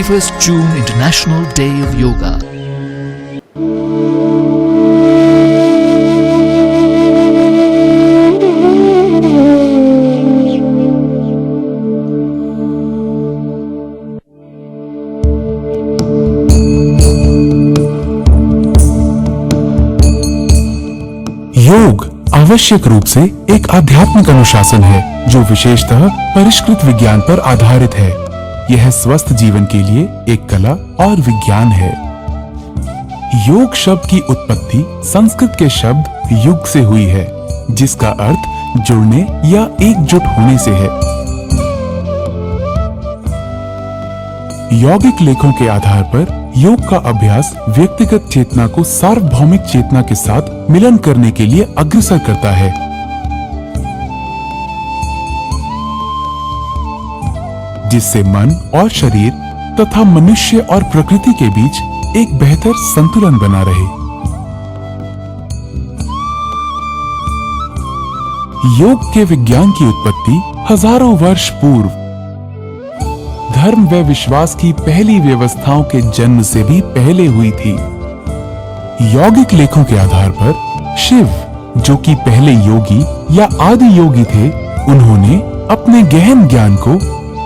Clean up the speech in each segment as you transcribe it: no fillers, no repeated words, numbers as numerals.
21st June International Day of Yoga. योग आवश्यक रूप से एक आध्यात्मिक अनुशासन है जो विशेषतः परिष्कृत विज्ञान पर आधारित है। यह स्वस्थ जीवन के लिए एक कला और विज्ञान है। योग शब्द की उत्पत्ति संस्कृत के शब्द युग से हुई है, जिसका अर्थ जुड़ने या एकजुट होने से है। यौगिक लेखों के आधार पर योग का अभ्यास व्यक्तिगत चेतना को सार्वभौमिक चेतना के साथ मिलन करने के लिए अग्रसर करता है। जिससे मन और शरीर तथा मनुष्य और प्रकृति के बीच एक बेहतर संतुलन बना रहे। योग के विज्ञान की उत्पत्ति हजारों वर्ष पूर्व धर्म व विश्वास की पहली व्यवस्थाओं के जन्म से भी पहले हुई थी। यौगिक लेखों के आधार पर शिव, जो कि पहले योगी या आदि योगी थे, उन्होंने अपने गहन ज्ञान को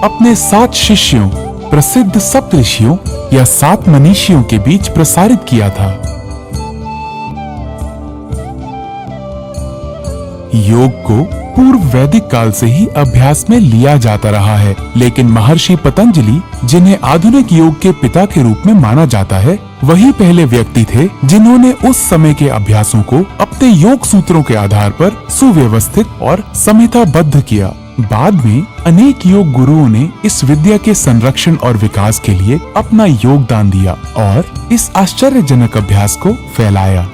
अपने 7 शिष्यों, प्रसिद्ध सप्तऋषियों या 7 मनीषियों के बीच प्रसारित किया था। योग को पूर्व वैदिक काल से ही अभ्यास में लिया जाता रहा है, लेकिन महर्षि पतंजलि, जिन्हें आधुनिक योग के पिता के रूप में माना जाता है, वही पहले व्यक्ति थे जिन्होंने उस समय के अभ्यासों को अपने योग सूत्रों के आधार पर सुव्यवस्थित और संहिताबद्ध किया। बाद में अनेक योग गुरुओं ने इस विद्या के संरक्षण और विकास के लिए अपना योगदान दिया और इस आश्चर्यजनक अभ्यास को फैलाया।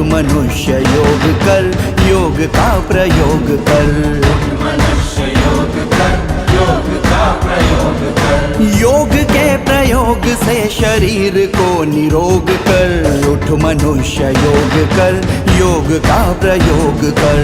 मनुष्य योग कर, योग का प्रयोग कर। मनुष्य योग कर, योग का प्रयोग कर। योग के प्रयोग से शरीर को निरोग कर। उठ मनुष्य योग कर, योग का प्रयोग कर।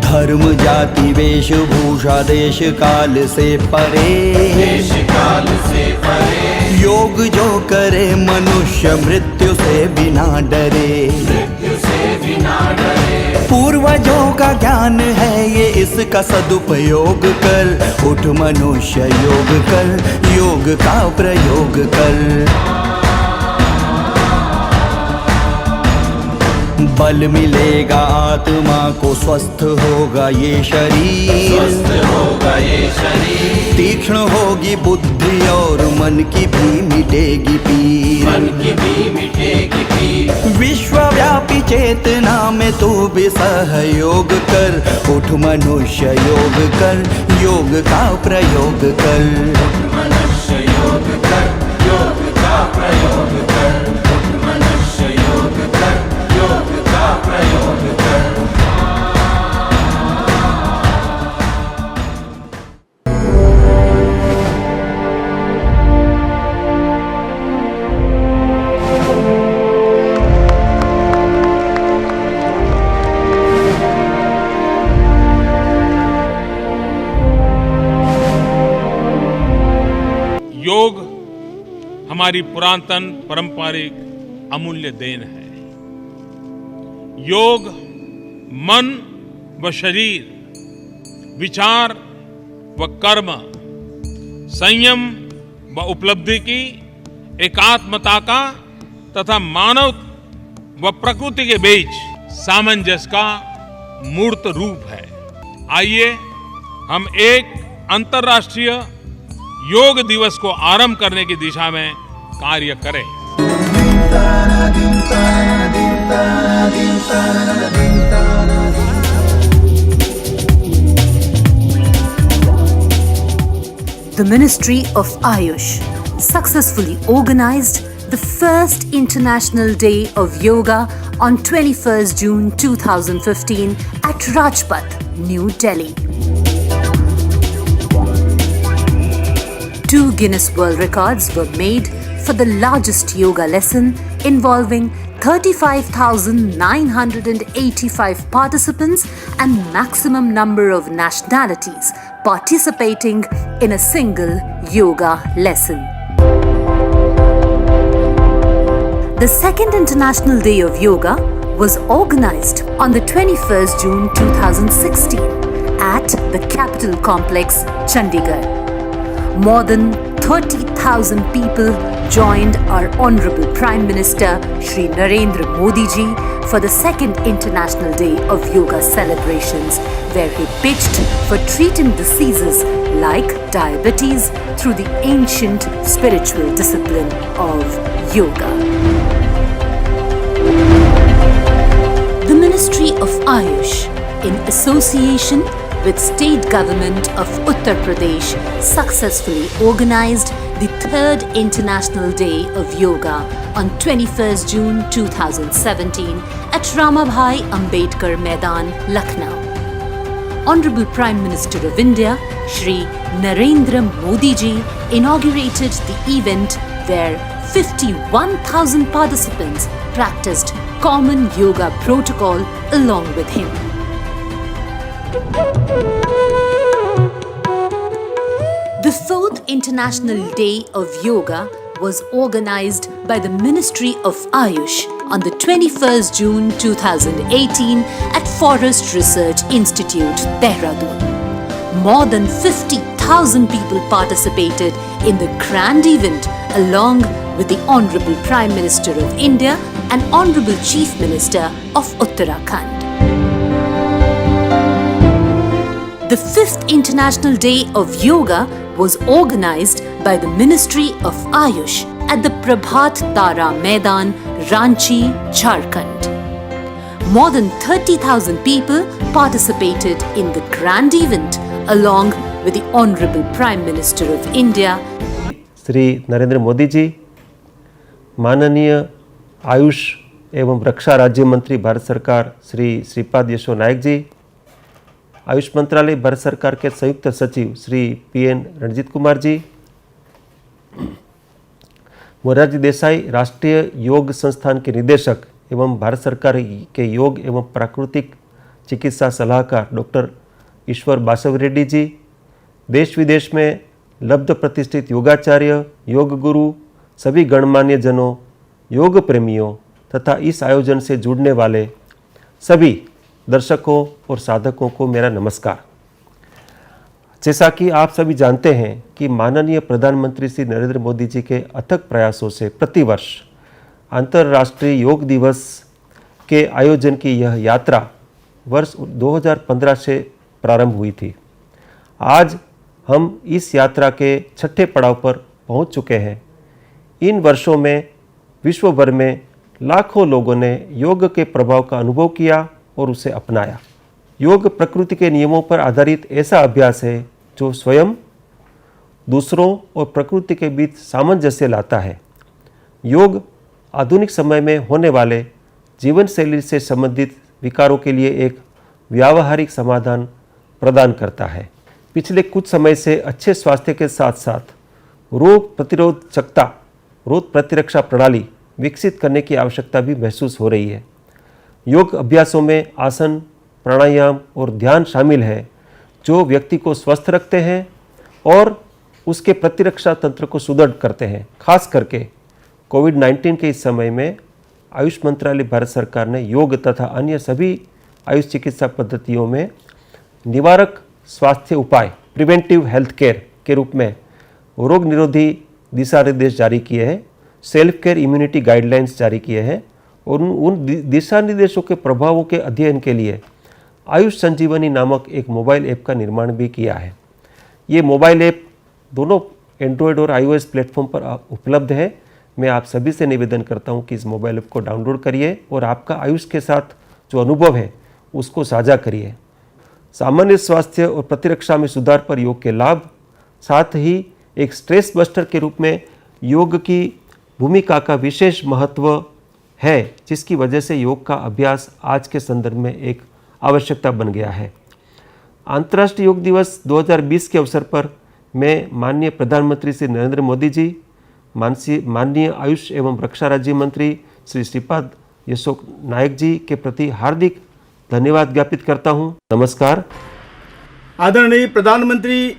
धर्म जाति वेशभूषा देश काल से परे, देश काल से परे। योग जो करे मनुष्य मृत्यु से बिना डरे, मृत्यु से बिना डरे। पूर्वजों का ज्ञान है ये, इसका सदुपयोग कर। उठ मनुष्य योग कर, योग का प्रयोग कर। बल मिलेगा आत्मा को, स्वस्थ होगा ये शरीर, स्वस्थ होगा ये शरीर। तीक्ष्ण होगी बुद्धि और मन की भी मिटेगी पीर, मन की भी मिटेगी पीर। विश्वव्यापी चेतना में तू भी सहयोग कर। उठ मनुष्य योग कर, योग का प्रयोग कर। मनुष्य योग कर, योग का प्रयोग कर। मनुष्य योग कर, योग का प्रयोग कर। योग हमारी पुरातन पारंपरिक अमूल्य देन है। योग मन व शरीर, विचार व कर्म, संयम व उपलब्धि की एकात्मता का तथा मानव व प्रकृति के बीच सामंजस्य का मूर्त रूप है। आइए हम एक अंतर्राष्ट्रीय योग दिवस को आरंभ करने की दिशा में कार्य करें। The Ministry of Ayush successfully organized the first International Day of Yoga on 21st June 2015 at Rajpath, New Delhi. 2 Guinness World Records were made for the largest yoga lesson involving 35,985 participants and maximum number of nationalities participating in a single yoga lesson. The second International Day of Yoga was organized on the 21st June 2016 at the Capitol Complex, Chandigarh. More than 30,000 people joined our Honorable Prime Minister Shri Narendra Modi ji for the second International Day of Yoga celebrations, where he pitched for treating diseases like diabetes through the ancient spiritual discipline of yoga. The Ministry of Ayush, in association with State Government of Uttar Pradesh, successfully organized the third International Day of Yoga on 21st June 2017 at Ramabhai Ambedkar Maidan, Lucknow. Honorable Prime Minister of India, Shri Narendra Modi ji, inaugurated the event where 51,000 participants practiced common yoga protocol along with him. The fourth International Day of Yoga was organized by the Ministry of Ayush on the 21st June 2018 at Forest Research Institute, Dehradun. More than 50,000 people participated in the grand event along with the Honorable Prime Minister of India and Honorable Chief Minister of Uttarakhand. The fifth International Day of Yoga was organized by the Ministry of Ayush at the Prabhat Tara Maidan, Ranchi, Jharkhand. More than 30,000 people participated in the grand event along with the Honorable Prime Minister of India, Shri Narendra Modi ji, माननीय आयुष एवं रक्षा राज्य मंत्री भारत सरकार श्री श्रीपाद यशो नायक जी, आयुष मंत्रालय भारत सरकार के संयुक्त सचिव श्री PN रणजीत कुमार जी, मोरारजी देसाई राष्ट्रीय योग संस्थान के निदेशक एवं भारत सरकार के योग एवं प्राकृतिक चिकित्सा सलाहकार डॉक्टर ईश्वर बासव रेड्डी जी, देश विदेश में लब्ध प्रतिष्ठित योगाचार्य, योग गुरु, सभी गणमान्य जनों, योग प्रेमियों तथा इस आयोजन से जुड़ने वाले सभी दर्शकों और साधकों को मेरा नमस्कार। जैसा कि आप सभी जानते हैं कि माननीय प्रधानमंत्री श्री नरेंद्र मोदी जी के अथक प्रयासों से प्रतिवर्ष अंतर्राष्ट्रीय योग दिवस के आयोजन की यह यात्रा वर्ष 2015 से प्रारंभ हुई थी। आज हम इस यात्रा के छठे पड़ाव पर पहुंच चुके हैं। इन वर्षों में विश्व भर में लाखों लोगों ने योग के प्रभाव का अनुभव किया और उसे अपनाया। योग प्रकृति के नियमों पर आधारित ऐसा अभ्यास है जो स्वयं, दूसरों और प्रकृति के बीच सामंजस्य लाता है। योग आधुनिक समय में होने वाले जीवन शैली से संबंधित विकारों के लिए एक व्यावहारिक समाधान प्रदान करता है। पिछले कुछ समय से अच्छे स्वास्थ्य के साथ साथ रोग प्रतिरोध क्षमता, रोग प्रतिरक्षा प्रणाली विकसित करने की आवश्यकता भी महसूस हो रही है। योग अभ्यासों में आसन, प्राणायाम और ध्यान शामिल है जो व्यक्ति को स्वस्थ रखते हैं और उसके प्रतिरक्षा तंत्र को सुदृढ़ करते हैं। खास करके कोविड-19 के इस समय में आयुष मंत्रालय भारत सरकार ने योग तथा अन्य सभी आयुष चिकित्सा पद्धतियों में निवारक स्वास्थ्य उपाय, प्रिवेंटिव हेल्थ केयर के रूप में रोग निरोधी दिशा निर्देश जारी किए हैं, सेल्फ केयर इम्यूनिटी गाइडलाइंस जारी किए हैं और उन दिशा निर्देशों के प्रभावों के अध्ययन के लिए आयुष संजीवनी नामक एक मोबाइल ऐप का निर्माण भी किया है। ये मोबाइल ऐप दोनों एंड्रॉयड और iOS प्लेटफॉर्म पर उपलब्ध है। मैं आप सभी से निवेदन करता हूं कि इस मोबाइल ऐप को डाउनलोड करिए और आपका आयुष के साथ जो अनुभव है उसको साझा करिए। सामान्य स्वास्थ्य और प्रतिरक्षा में सुधार पर योग के लाभ, साथ ही एक स्ट्रेस बस्टर के रूप में योग की भूमिका का विशेष महत्व है, जिसकी वजह से योग का अभ्यास आज के संदर्भ में एक आवश्यकता बन गया है। अंतर्राष्ट्रीय योग दिवस 2020 के अवसर पर मैं माननीय प्रधानमंत्री श्री नरेंद्र मोदी जी, माननीय आयुष एवं रक्षा राज्य मंत्री श्री श्रीपाद यशो नायक जी के प्रति हार्दिक धन्यवाद ज्ञापित करता हूं। नमस्कार। आदरणीय प्रधानमंत्री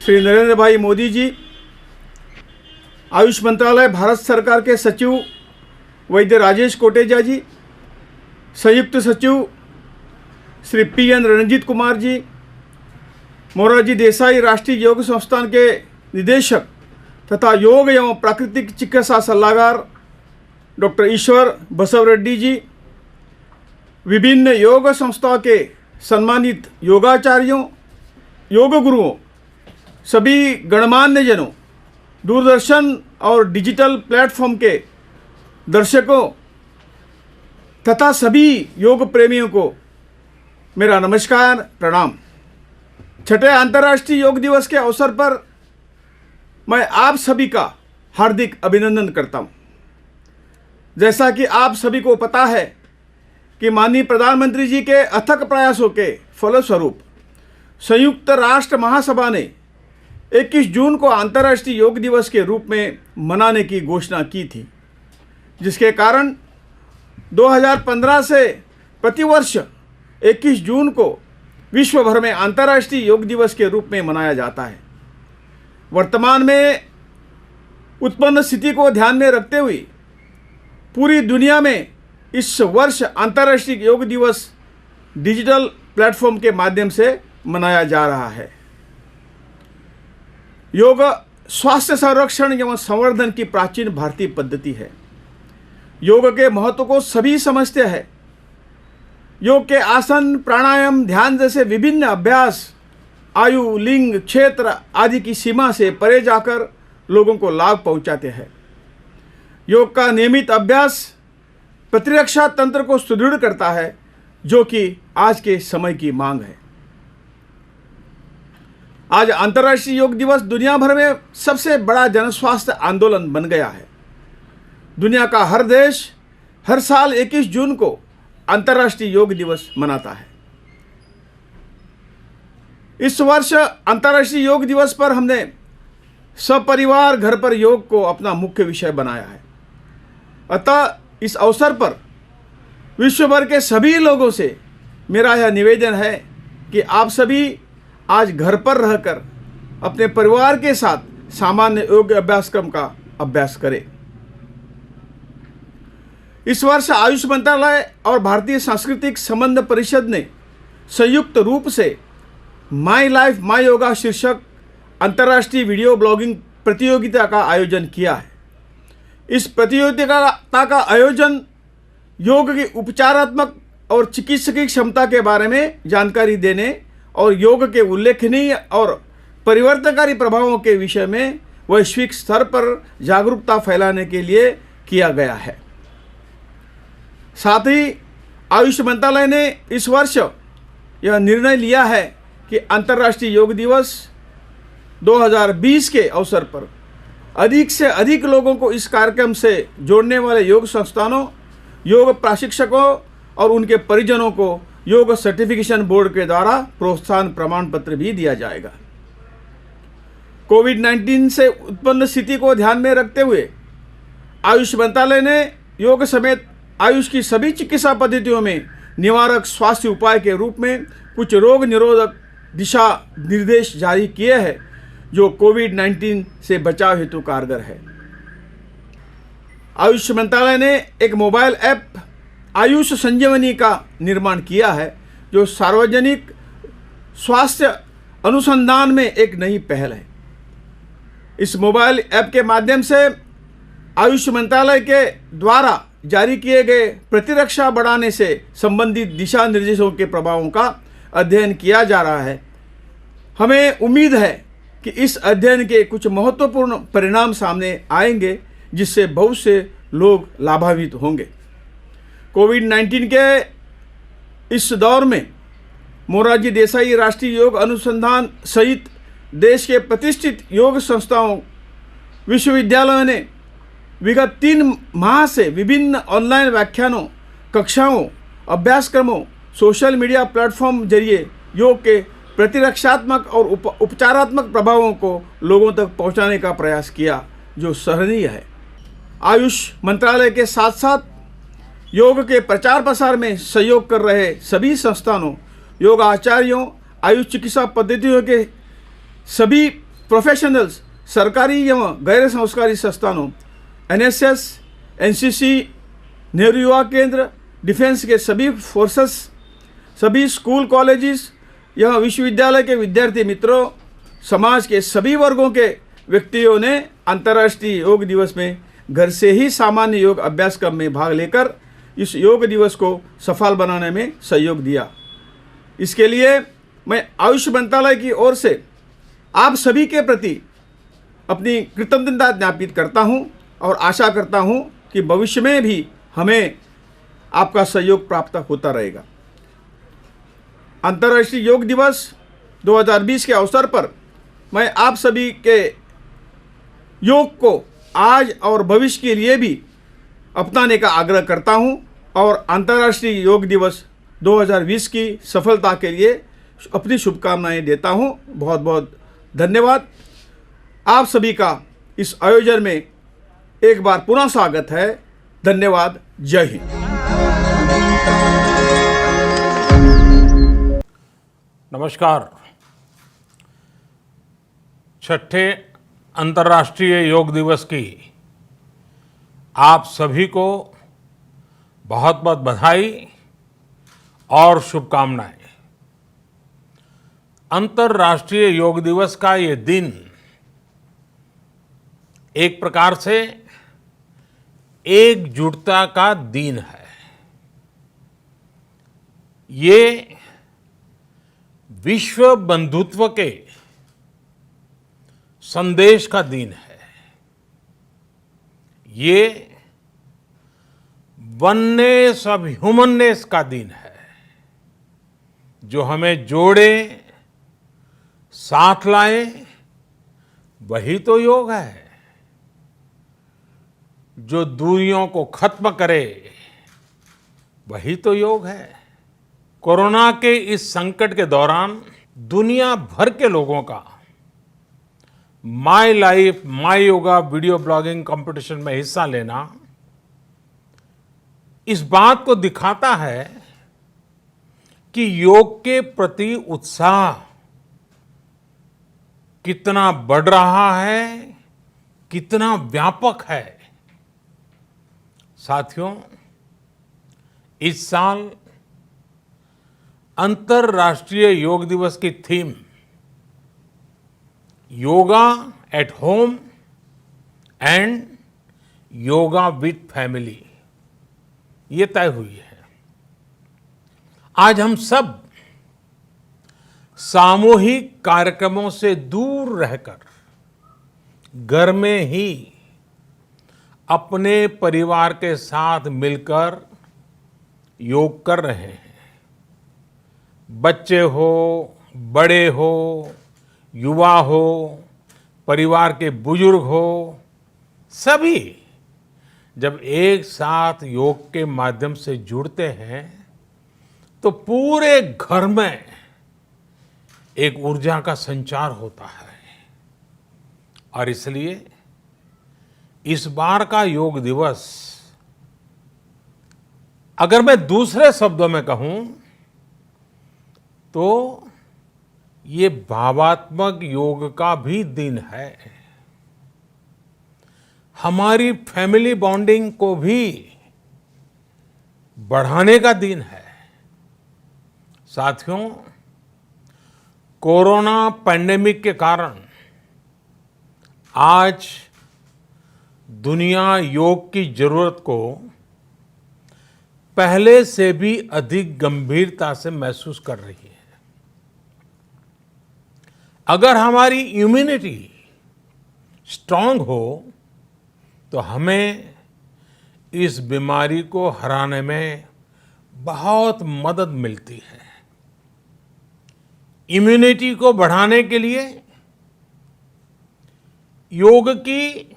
श्री नरेंद्र भाई मोदी जी, आयुष मंत्रालय भारत सरकार के सचिव वैद्य राजेश कोटेचा जी, संयुक्त सचिव श्री PN रणजीत कुमार जी, मोरारजी देसाई राष्ट्रीय योग संस्थान के निदेशक तथा योग एवं प्राकृतिक चिकित्सा सलाहकार डॉक्टर ईश्वर बसव रेड्डी जी, विभिन्न योग संस्थाओं के सम्मानित योगाचार्यों, योग गुरुओं, सभी गणमान्य जनों, दूरदर्शन और डिजिटल प्लेटफॉर्म के दर्शकों तथा सभी योग प्रेमियों को मेरा नमस्कार, प्रणाम। छठे अंतर्राष्ट्रीय योग दिवस के अवसर पर मैं आप सभी का हार्दिक अभिनंदन करता हूं। जैसा कि आप सभी को पता है कि माननीय प्रधानमंत्री जी के अथक प्रयासों के फलस्वरूप संयुक्त राष्ट्र महासभा ने 21 जून को अंतर्राष्ट्रीय योग दिवस के रूप में मनाने की घोषणा की थी, जिसके कारण 2015 से प्रतिवर्ष 21 जून को विश्व भर में अंतर्राष्ट्रीय योग दिवस के रूप में मनाया जाता है। वर्तमान में उत्पन्न स्थिति को ध्यान में रखते हुए पूरी दुनिया में इस वर्ष अंतर्राष्ट्रीय योग दिवस डिजिटल प्लेटफॉर्म के माध्यम से मनाया जा रहा है। योग स्वास्थ्य संरक्षण एवं संवर्धन की प्राचीन भारतीय पद्धति है। योग के महत्व को सभी समझते हैं। योग के आसन, प्राणायाम, ध्यान जैसे विभिन्न अभ्यास आयु, लिंग, क्षेत्र आदि की सीमा से परे जाकर लोगों को लाभ पहुंचाते हैं। योग का नियमित अभ्यास प्रतिरक्षा तंत्र को सुदृढ़ करता है, जो कि आज के समय की मांग है। आज अंतर्राष्ट्रीय योग दिवस दुनिया भर में सबसे बड़ा जनस्वास्थ्य आंदोलन बन गया है। दुनिया का हर देश हर साल 21 जून को अंतर्राष्ट्रीय योग दिवस मनाता है। इस वर्ष अंतर्राष्ट्रीय योग दिवस पर हमने सपरिवार घर पर योग को अपना मुख्य विषय बनाया है। अतः इस अवसर पर विश्व भर के सभी लोगों से मेरा यह निवेदन है कि आप सभी आज घर पर रहकर अपने परिवार के साथ सामान्य योग अभ्यासक्रम का अभ्यास करें। इस वर्ष आयुष मंत्रालय और भारतीय सांस्कृतिक संबंध परिषद ने संयुक्त रूप से माई लाइफ माई योगा शीर्षक अंतर्राष्ट्रीय वीडियो ब्लॉगिंग प्रतियोगिता का आयोजन किया है। इस प्रतियोगिता का आयोजन योग की उपचारात्मक और चिकित्सकीय क्षमता के बारे में जानकारी देने और योग के उल्लेखनीय और परिवर्तनकारी प्रभावों के विषय में वैश्विक स्तर पर जागरूकता फैलाने के लिए किया गया है। साथ ही आयुष मंत्रालय ने इस वर्ष यह निर्णय लिया है कि अंतर्राष्ट्रीय योग दिवस 2020 के अवसर पर अधिक से अधिक लोगों को इस कार्यक्रम से जोड़ने वाले योग संस्थानों, योग प्रशिक्षकों और उनके परिजनों को योग सर्टिफिकेशन बोर्ड के द्वारा प्रोत्साहन प्रमाण पत्र भी दिया जाएगा। कोविड-19 से उत्पन्न स्थिति को ध्यान में रखते हुए आयुष मंत्रालय ने योग समेत आयुष की सभी चिकित्सा पद्धतियों में निवारक स्वास्थ्य उपाय के रूप में कुछ रोग निरोधक दिशा निर्देश जारी किए हैं, जो कोविड-19 से बचाव हेतु कारगर है। आयुष मंत्रालय ने एक मोबाइल ऐप आयुष संजीवनी का निर्माण किया है, जो सार्वजनिक स्वास्थ्य अनुसंधान में एक नई पहल है। इस मोबाइल ऐप के माध्यम से आयुष मंत्रालय के द्वारा जारी किए गए प्रतिरक्षा बढ़ाने से संबंधित दिशा निर्देशों के प्रभावों का अध्ययन किया जा रहा है। हमें उम्मीद है कि इस अध्ययन के कुछ महत्वपूर्ण परिणाम सामने आएंगे, जिससे बहुत से लोग लाभान्वित होंगे। कोविड-19 के इस दौर में मोरारजी देसाई राष्ट्रीय योग अनुसंधान सहित देश के प्रतिष्ठित योग संस्थाओं, विश्वविद्यालयों ने विगत 3 माह से विभिन्न ऑनलाइन व्याख्यानों, कक्षाओं, अभ्यासक्रमों, सोशल मीडिया प्लेटफॉर्म जरिए योग के प्रतिरक्षात्मक और उपचारात्मक प्रभावों को लोगों तक पहुंचाने का प्रयास किया, जो सराहनीय है। आयुष मंत्रालय के साथ साथ योग के प्रचार प्रसार में सहयोग कर रहे सभी संस्थानों, योग आचार्यों, आयुष चिकित्सा पद्धतियों के सभी प्रोफेशनल्स, सरकारी एवं गैर सरकारी संस्थानों, एनएसएस, एनसीसी, नेहरू युवा केंद्र, डिफेंस के सभी फोर्सेस, सभी स्कूल कॉलेजेस एवं विश्वविद्यालय के विद्यार्थी मित्रों, समाज के सभी वर्गों के व्यक्तियों ने अंतर्राष्ट्रीय योग दिवस में घर से ही सामान्य योग अभ्यासक्रम में भाग लेकर इस योग दिवस को सफल बनाने में सहयोग दिया। इसके लिए मैं आयुष मंत्रालय की ओर से आप सभी के प्रति अपनी कृतज्ञता ज्ञापित करता हूं और आशा करता हूं कि भविष्य में भी हमें आपका सहयोग प्राप्त होता रहेगा। अंतर्राष्ट्रीय योग दिवस 2020 के अवसर पर मैं आप सभी के योग को आज और भविष्य के लिए भी अपनाने का आग्रह करता हूं और अंतर्राष्ट्रीय योग दिवस 2020 की सफलता के लिए अपनी शुभकामनाएं देता हूं। बहुत बहुत धन्यवाद। आप सभी का इस आयोजन में एक बार पुनः स्वागत है। धन्यवाद। जय हिंद। नमस्कार। छठे अंतर्राष्ट्रीय योग दिवस की आप सभी को बहुत बहुत बधाई और शुभकामनाएं। अंतर्राष्ट्रीय योग दिवस का ये दिन एक प्रकार से एकजुटता का दिन है। ये विश्व बंधुत्व के संदेश का दिन है। ये वननेस ऑफ ह्यूमननेस का दिन है, जो हमें जोड़े, साथ लाए, वही तो योग है। जो दूरियों को खत्म करे, वही तो योग है। कोरोना के इस संकट के दौरान दुनिया भर के लोगों का my life my yoga video blogging competition में हिस्सा लेना इस बात को दिखाता है कि योग के प्रति उत्साह कितना बढ़ रहा है, कितना व्यापक है। साथियों, इस साल अंतर्राष्ट्रीय योग दिवस की theme yoga at home and yoga with family ये तय हुई है। आज हम सब सामूहिक कार्यक्रमों से दूर रहकर घर में ही अपने परिवार के साथ मिलकर योग कर रहे हैं। बच्चे हो, बड़े हो, युवा हो, परिवार के बुजुर्ग हो, सभी जब एक साथ योग के माध्यम से जुड़ते हैं तो पूरे घर में एक ऊर्जा का संचार होता है। और इसलिए इस बार का योग दिवस, अगर मैं दूसरे शब्दों में कहूं तो ये भावात्मक योग का भी दिन है। हमारी फैमिली बॉन्डिंग को भी बढ़ाने का दिन है। साथियों, कोरोना पैंडेमिक के कारण आज दुनिया योग की जरूरत को पहले से भी अधिक गंभीरता से महसूस कर रही है। अगर हमारी इम्यूनिटी स्ट्रांग हो तो हमें इस बीमारी को हराने में बहुत मदद मिलती है। इम्यूनिटी को बढ़ाने के लिए योग की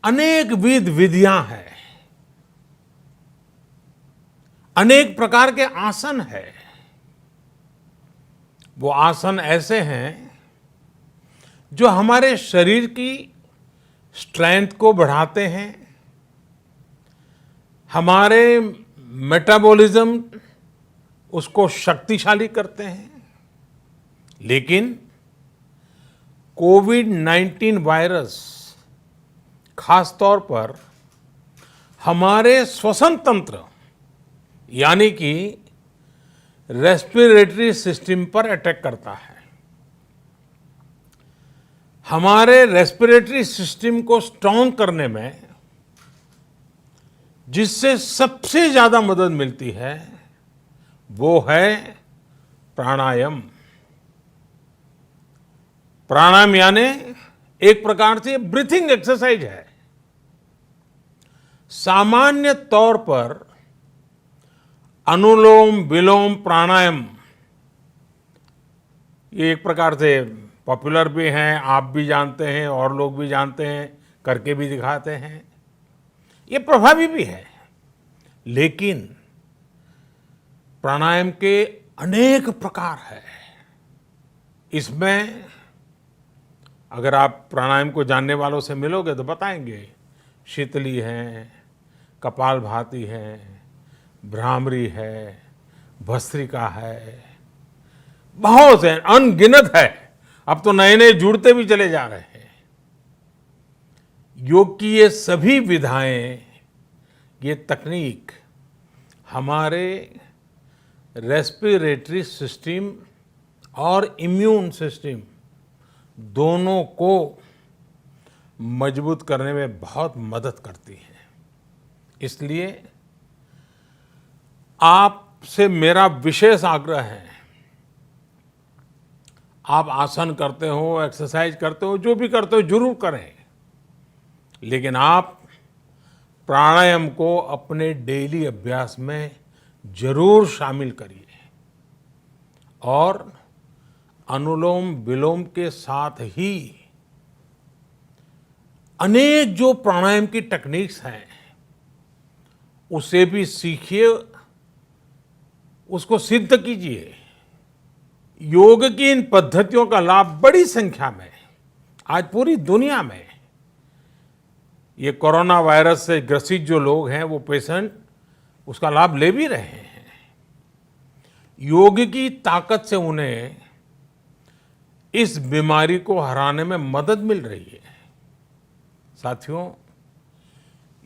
अनेक विधियां हैं, अनेक प्रकार के आसन हैं। वो आसन ऐसे हैं जो हमारे शरीर की स्ट्रेंथ को बढ़ाते हैं, हमारे मेटाबॉलिज्म उसको शक्तिशाली करते हैं। लेकिन कोविड-19 वायरस खास तौर पर हमारे श्वसन तंत्र यानी कि रेस्पिरेटरी सिस्टम पर अटैक करता है। हमारे रेस्पिरेटरी सिस्टम को स्ट्रांग करने में जिससे सबसे ज्यादा मदद मिलती है वो है प्राणायाम। प्राणायाम यानी एक प्रकार से ब्रीथिंग एक्सरसाइज है। सामान्य तौर पर अनुलोम विलोम प्राणायाम ये एक प्रकार से पॉपुलर भी हैं, आप भी जानते हैं और लोग भी जानते हैं, करके भी दिखाते हैं। ये प्रभावी भी है। लेकिन प्राणायाम के अनेक प्रकार हैं। इसमें अगर आप प्राणायाम को जानने वालों से मिलोगे तो बताएंगे शीतली है, कपालभाति है, भ्रामरी है, भस्त्रिका है, बहुत है, अनगिनत है। अब तो नए नए जुड़ते भी चले जा रहे हैं। योग की ये सभी विधाएं, ये तकनीक हमारे रेस्पिरेटरी सिस्टम और इम्यून सिस्टम दोनों को मजबूत करने में बहुत मदद करती है। इसलिए आपसे मेरा विशेष आग्रह है, आप आसन करते हो, एक्सरसाइज करते हो, जो भी करते हो जरूर करें, लेकिन आप प्राणायाम को अपने डेली अभ्यास में जरूर शामिल करिए। और अनुलोम विलोम के साथ ही अनेक जो प्राणायाम की टेक्निक्स हैं उसे भी सीखिए, उसको सिद्ध कीजिए। योग की इन पद्धतियों का लाभ बड़ी संख्या में आज पूरी दुनिया में ये कोरोना वायरस से ग्रसित जो लोग हैं, वो पेशेंट उसका लाभ ले भी रहे हैं। योग की ताकत से उन्हें इस बीमारी को हराने में मदद मिल रही है। साथियों,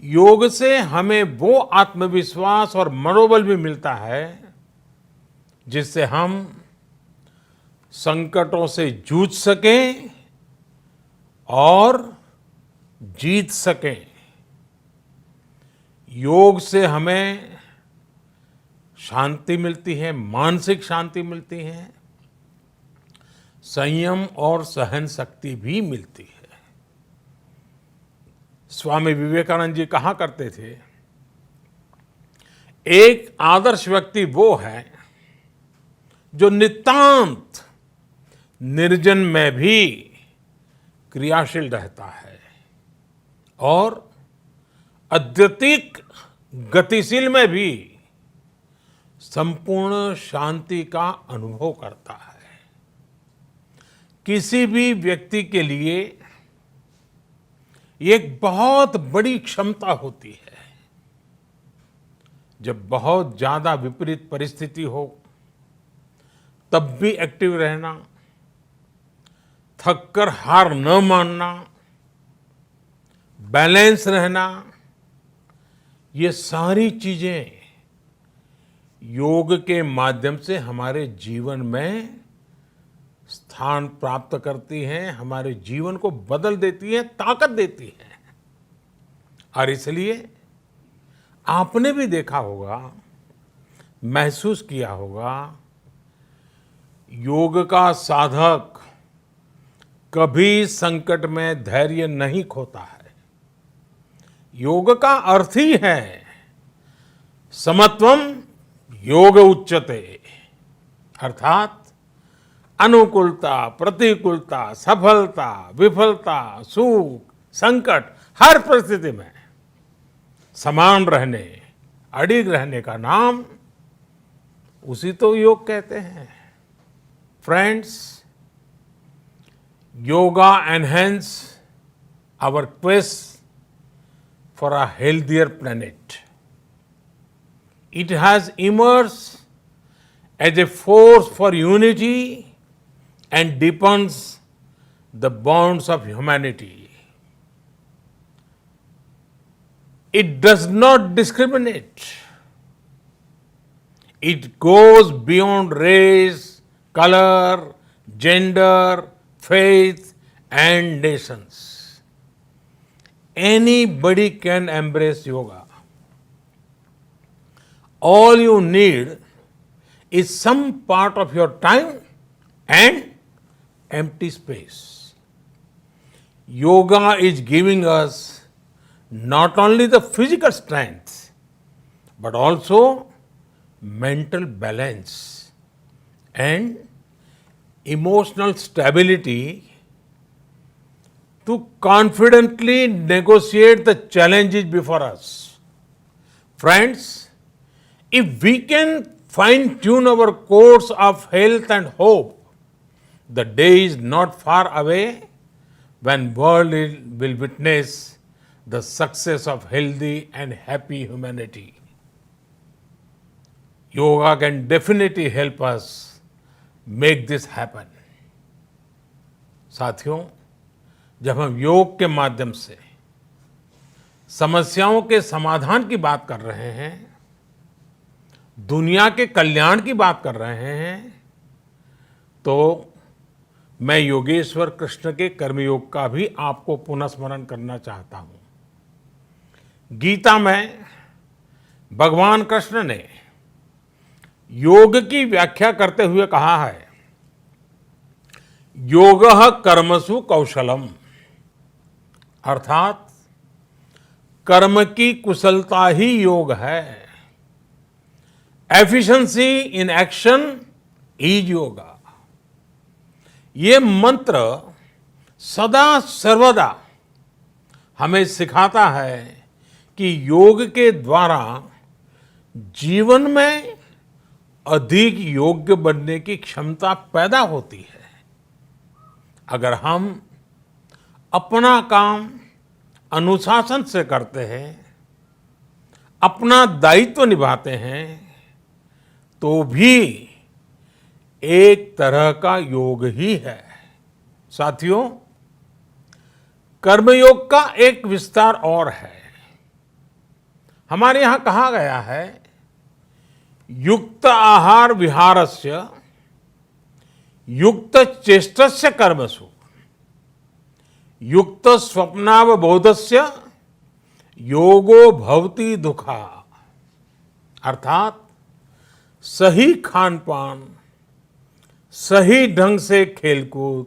योग से हमें वो आत्मविश्वास और मनोबल भी मिलता है जिससे हम संकटों से जूझ सकें और जीत सकें। योग से हमें शांति मिलती है, मानसिक शांति मिलती है, संयम और सहन शक्ति भी मिलती है। स्वामी विवेकानंद जी कहा करते थे, एक आदर्श व्यक्ति वो है जो नितांत निर्जन में भी क्रियाशील रहता है और अत्यधिक गतिशील में भी संपूर्ण शांति का अनुभव करता है। किसी भी व्यक्ति के लिए एक बहुत बड़ी क्षमता होती है, जब बहुत ज्यादा विपरीत परिस्थिति हो तब भी एक्टिव रहना, थककर हार न मानना, बैलेंस रहना, ये सारी चीजें योग के माध्यम से हमारे जीवन में स्थान प्राप्त करती हैं, हमारे जीवन को बदल देती हैं, ताकत देती हैं। और इसलिए आपने भी देखा होगा, महसूस किया होगा, योग का साधक कभी संकट में धैर्य नहीं खोता है। योग का अर्थ ही है समत्वम योग उच्यते, अर्थात अनुकूलता, प्रतिकूलता, सफलता, विफलता, सुख, संकट, हर परिस्थिति में समान रहने, अडिग रहने का नाम उसी तो योग कहते हैं। Friends, yoga enhance our quest for a healthier planet. It has emerged as a force for unity and deepens the bonds of humanity. It does not discriminate. It goes beyond race, color, gender, faith, and nations. Anybody can embrace yoga. All you need is some part of your time and empty space. Yoga is giving us not only the physical strength, but also mental balance and emotional stability to confidently negotiate the challenges before us. Friends, if we can fine-tune our course of health and hope, the day is not far away when world will witness the success of healthy and happy humanity. Yoga can definitely help us make this happen. साथियों, जब हम योग के माध्यम से समस्याओं के समाधान की बात कर रहे हैं, दुनिया के कल्याण की बात कर रहे हैं, तो मैं योगेश्वर कृष्ण के कर्मयोग का भी आपको पुनः स्मरण करना चाहता हूं। गीता में भगवान कृष्ण ने योग की व्याख्या करते हुए कहा है, योगः कर्मसु कौशलम, अर्थात कर्म की कुशलता ही योग है। Efficiency in action is yoga. ये मंत्र सदा सर्वदा हमें सिखाता है कि योग के द्वारा जीवन में अधिक योग्य बनने की क्षमता पैदा होती है। अगर हम अपना काम अनुशासन से करते हैं, अपना दायित्व निभाते हैं, तो भी एक तरह का योग ही है। साथियों, कर्मयोग का एक विस्तार और है। हमारे यहां कहा गया है, युक्त आहार विहारस्य युक्त चेष्टस्य कर्मसु युक्त स्वप्नावबोधस्य योगो भवति दुखा। अर्थात सही खान पान, सही ढंग से खेलकूद,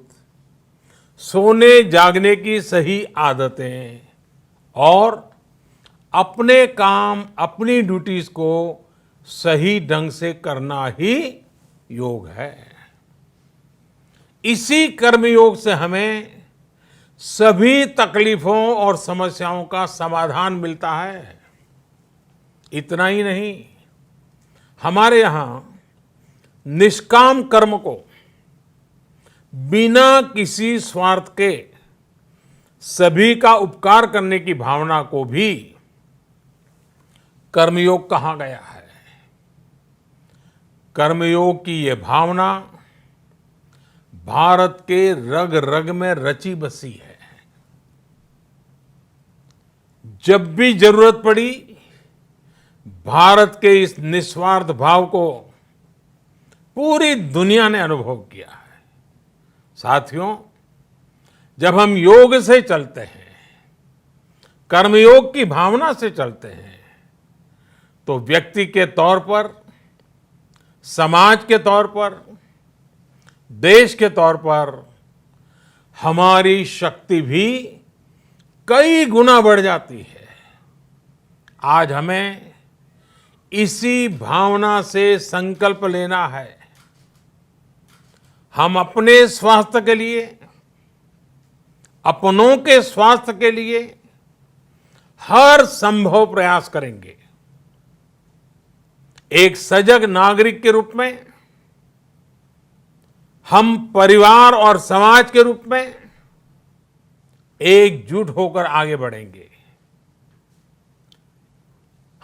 सोने जागने की सही आदतें और अपने काम, अपनी ड्यूटीज को सही ढंग से करना ही योग है। इसी कर्मयोग से हमें सभी तकलीफों और समस्याओं का समाधान मिलता है। इतना ही नहीं, हमारे यहां निष्काम कर्म को बिना किसी स्वार्थ के सभी का उपकार करने की भावना को भी कर्मयोग कहा गया है। कर्मयोग की ये भावना भारत के रग रग में रची बसी है। जब भी जरूरत पड़ी, भारत के इस निस्वार्थ भाव को पूरी दुनिया ने अनुभव किया है। साथियों, जब हम योग से चलते हैं, कर्मयोग की भावना से चलते हैं, तो व्यक्ति के तौर पर, समाज के तौर पर, देश के तौर पर हमारी शक्ति भी कई गुना बढ़ जाती है। आज हमें इसी भावना से संकल्प लेना है। हम अपने स्वास्थ्य के लिए, अपनों के स्वास्थ्य के लिए हर संभव प्रयास करेंगे। एक सजग नागरिक के रूप में हम परिवार और समाज के रूप में एकजुट होकर आगे बढ़ेंगे।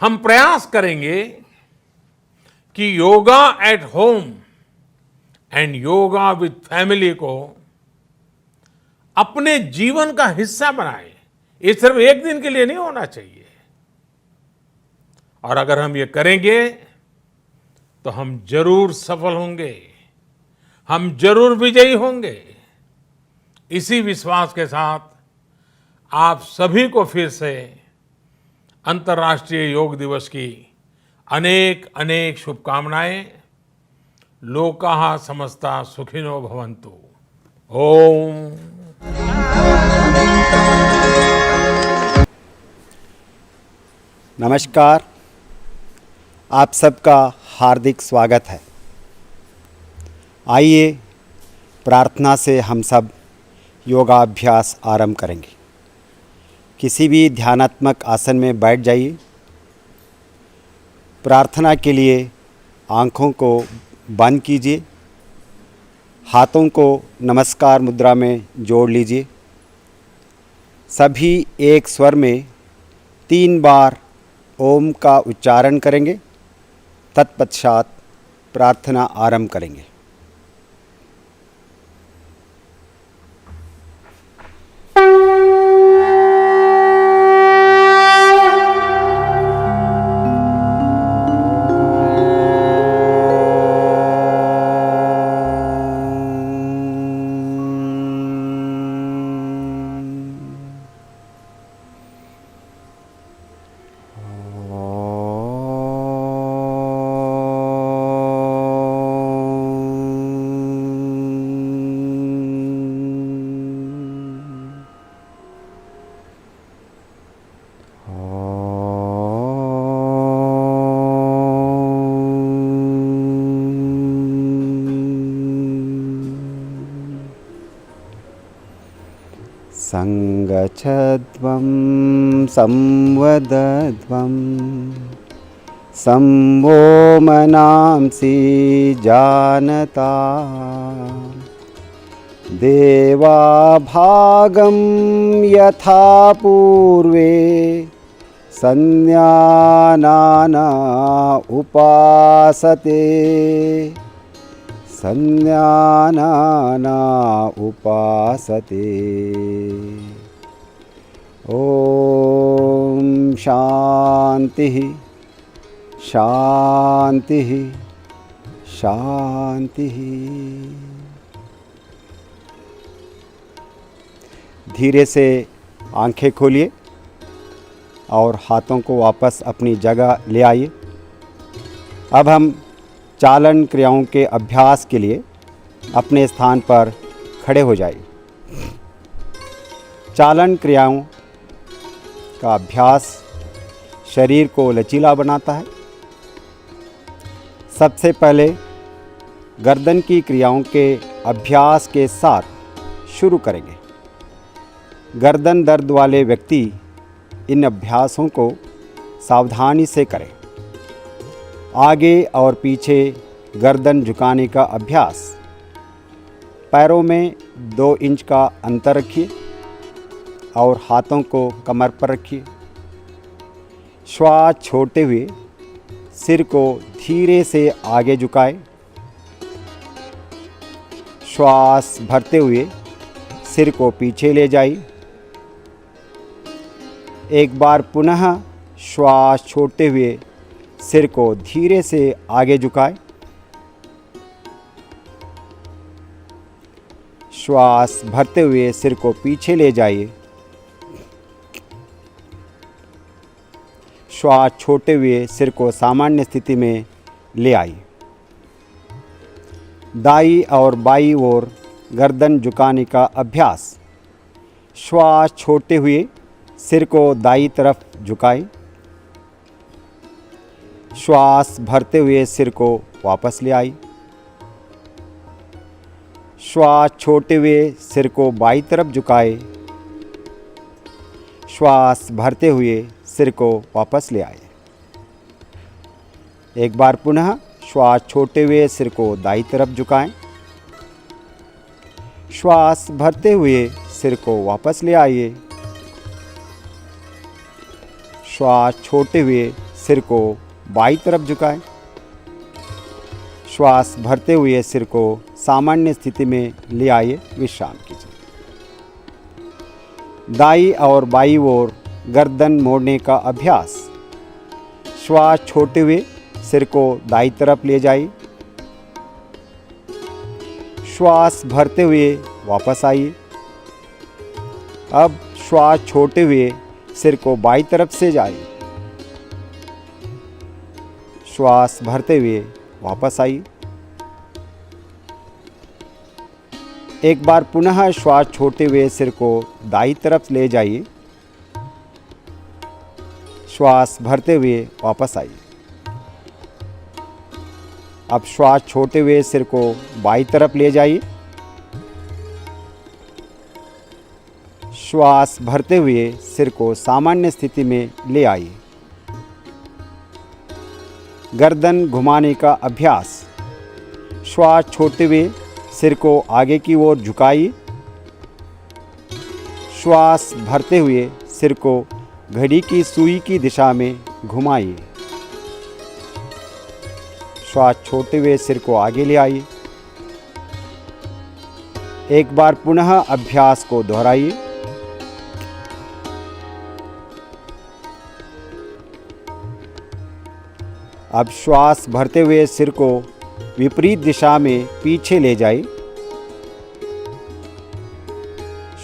हम प्रयास करेंगे कि yoga at home and yoga with family को अपने जीवन का हिस्सा बनाएं। ये सिर्फ एक दिन के लिए नहीं होना चाहिए। और अगर हम ये करेंगे तो हम जरूर सफल होंगे, हम जरूर विजयी होंगे। इसी विश्वास के साथ आप सभी को फिर से अंतर्राष्ट्रीय योग दिवस की अनेक अनेक शुभकामनाएं। लोकाः समस्ता सुखिनो भवन्तु। ओम। नमस्कार, आप सबका हार्दिक स्वागत है। आइए प्रार्थना से हम सब योगाभ्यास आरंभ करेंगे। किसी भी ध्यानात्मक आसन में बैठ जाइए। प्रार्थना के लिए आँखों को बंद कीजिए, हाथों को नमस्कार मुद्रा में जोड़ लीजिए। सभी एक स्वर में 3 बार ओम का उच्चारण करेंगे। तत्पश्चात प्रार्थना आरंभ करेंगे। संगच्छध्वं संवदध्वं संवो मनांसि जानता देवा भागं यथा पूर्वे संज्ञानाना उपासते संज्ञानाना उपासते। ओम शांति शांति शांति। धीरे से आंखें खोलिए और हाथों को वापस अपनी जगह ले आइए। अब हम चालन क्रियाओं के अभ्यास के लिए अपने स्थान पर खड़े हो जाइए। चालन क्रियाओं का अभ्यास शरीर को लचीला बनाता है। सबसे पहले गर्दन की क्रियाओं के अभ्यास के साथ शुरू करेंगे। गर्दन दर्द वाले व्यक्ति इन अभ्यासों को सावधानी से करें। आगे और पीछे गर्दन झुकाने का अभ्यास। पैरों में 2 इंच का अंतर रखिए और हाथों को कमर पर रखिए। श्वास छोड़ते हुए सिर को धीरे से आगे झुकाएं। श्वास भरते हुए सिर को पीछे ले जाइए। एक बार पुनः श्वास छोड़ते हुए सिर को धीरे से आगे झुकाएं। श्वास भरते हुए सिर को पीछे ले जाइए। श्वास छोड़ते हुए सिर को सामान्य स्थिति में ले आइए। दाईं और बाईं ओर गर्दन झुकाने का अभ्यास। श्वास छोड़ते हुए सिर को दाईं तरफ झुकाएं। श्वास भरते हुए सिर को वापस ले आई। श्वास छोड़ते हुए सिर को बाईं तरफ झुकाए। श्वास भरते हुए सिर को वापस ले आए। एक बार पुनः श्वास छोड़ते हुए सिर को दाईं तरफ झुकाएं। श्वास भरते हुए सिर को वापस ले आइए। श्वास छोड़ते हुए सिर को बाईं तरफ झुकाएं। श्वास भरते हुए सिर को सामान्य स्थिति में ले आइए, विश्राम कीजिए। दाईं और बाईं ओर गर्दन मोड़ने का अभ्यास। श्वास छोड़ते हुए सिर को दाईं तरफ ले जाइए। श्वास भरते हुए वापस आइए। अब श्वास छोड़ते हुए सिर को बाईं तरफ से जाइए। श्वास भरते हुए वापस आइए। एक बार पुनः श्वास छोड़ते हुए सिर को दाईं तरफ ले जाइए। श्वास भरते हुए वापस आइए। अब श्वास छोड़ते हुए सिर को बाईं तरफ ले जाइए। श्वास भरते हुए सिर को सामान्य स्थिति में ले आइए। गर्दन घुमाने का अभ्यास। श्वास छोड़ते हुए सिर को आगे की ओर झुकाइए। श्वास भरते हुए सिर को घड़ी की सुई की दिशा में घुमाइए। श्वास छोड़ते हुए सिर को आगे ले आइए। एक बार पुनः अभ्यास को दोहराइए। अब श्वास भरते हुए सिर को विपरीत दिशा में पीछे ले जाइए।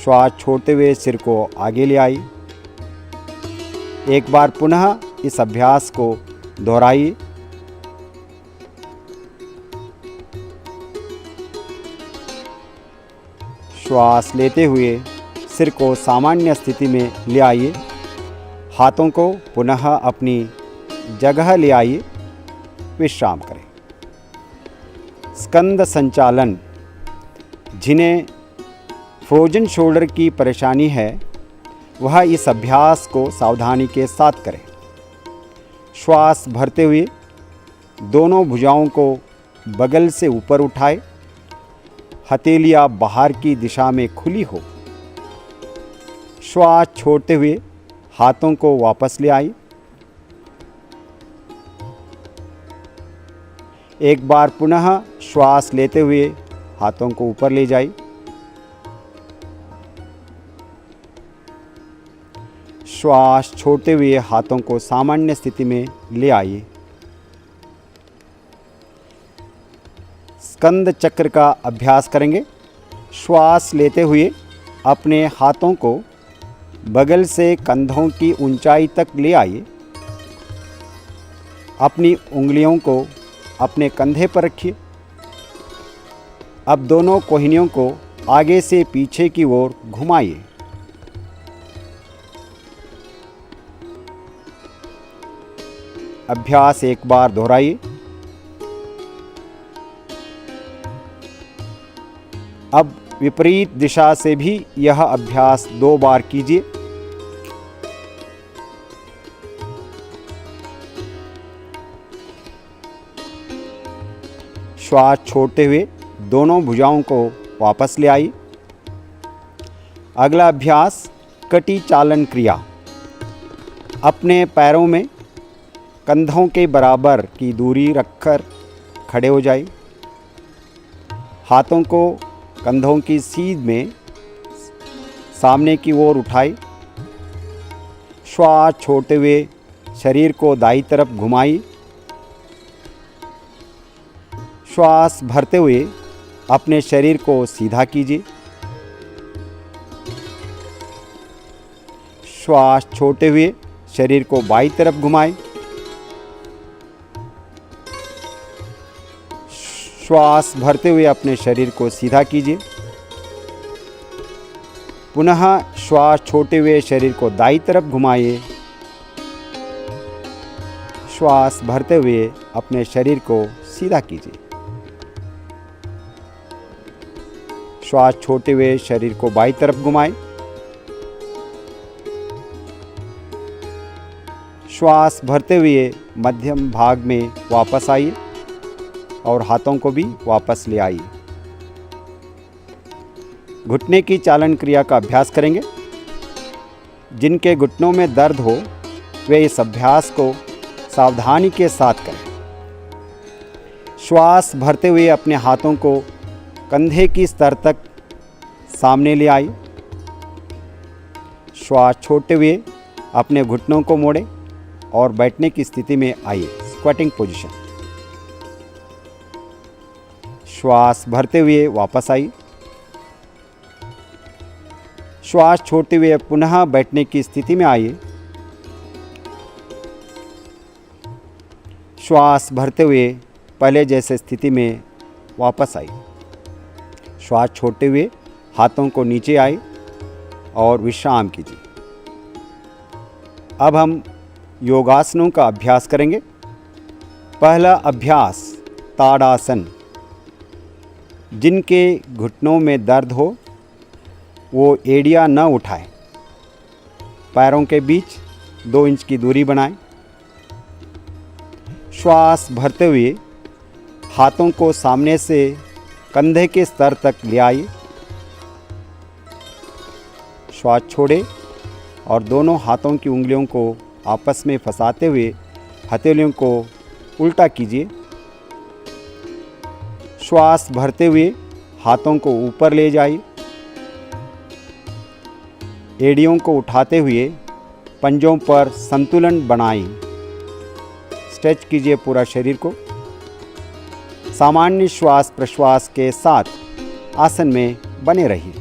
श्वास छोड़ते हुए सिर को आगे ले आइए। एक बार पुनः इस अभ्यास को दोहराइए। श्वास लेते हुए सिर को सामान्य स्थिति में ले आइए। हाथों को पुनः अपनी जगह ले आइए, विश्राम करें। स्कंद संचालन। जिन्हें फ्रोजन शोल्डर की परेशानी है वह इस अभ्यास को सावधानी के साथ करें। श्वास भरते हुए दोनों भुजाओं को बगल से ऊपर उठाएं। हथेलियां बाहर की दिशा में खुली हो। श्वास छोड़ते हुए हाथों को वापस ले आइए। एक बार पुनः श्वास लेते हुए हाथों को ऊपर ले जाइए। श्वास छोड़ते हुए हाथों को सामान्य स्थिति में ले आइए। स्कंद चक्र का अभ्यास करेंगे। श्वास लेते हुए अपने हाथों को बगल से कंधों की ऊंचाई तक ले आइए। अपनी उंगलियों को अपने कंधे पर रखिए। अब दोनों कोहनियों को आगे से पीछे की ओर घुमाइए। अभ्यास एक बार दोहराइए। अब विपरीत दिशा से भी यह अभ्यास 2 बार कीजिए। श्वास छोड़ते हुए दोनों भुजाओं को वापस ले आइए। अगला अभ्यास कटी चालन क्रिया। अपने पैरों में कंधों के बराबर की दूरी रखकर खड़े हो जाइए। हाथों को कंधों की सीध में सामने की ओर उठाइए। श्वास छोड़ते हुए शरीर को दाईं तरफ घुमाइए। श्वास भरते हुए अपने शरीर को सीधा कीजिए। श्वास छोड़ते हुए शरीर को बाईं तरफ घुमाएं। श्वास भरते हुए अपने शरीर को सीधा कीजिए। पुनः श्वास छोड़ते हुए शरीर को दाईं तरफ घुमाइए। श्वास भरते हुए अपने शरीर को सीधा कीजिए। श्वास छोड़ते हुए शरीर को बाईं तरफ घुमाएं। श्वास भरते हुए मध्यम भाग में वापस आइए और हाथों को भी वापस ले आइए। घुटने की चालन क्रिया का अभ्यास करेंगे। जिनके घुटनों में दर्द हो वे इस अभ्यास को सावधानी के साथ करें। श्वास भरते हुए अपने हाथों को कंधे की स्तर तक सामने ले आइए। श्वास छोड़ते हुए अपने घुटनों को मोड़ें और बैठने की स्थिति में आइए, स्क्वाटिंग पोजीशन। श्वास भरते हुए वापस आइए। श्वास छोड़ते हुए पुनः बैठने की स्थिति में आइए। श्वास भरते हुए पहले जैसे स्थिति में वापस आइए। श्वास छोड़ते हुए हाथों को नीचे आए और विश्राम कीजिए। अब हम योगासनों का अभ्यास करेंगे। पहला अभ्यास ताड़ासन। जिनके घुटनों में दर्द हो वो एड़ियाँ न उठाएं। पैरों के बीच 2 इंच की दूरी बनाएं। श्वास भरते हुए हाथों को सामने से कंधे के स्तर तक ले आइए। श्वास छोड़ें और दोनों हाथों की उंगलियों को आपस में फंसाते हुए हथेलियों को उल्टा कीजिए। श्वास भरते हुए हाथों को ऊपर ले जाइए। एड़ियों को उठाते हुए पंजों पर संतुलन बनाइए। स्ट्रेच कीजिए पूरा शरीर को। सामान्य श्वास प्रश्वास के साथ आसन में बने रहिए।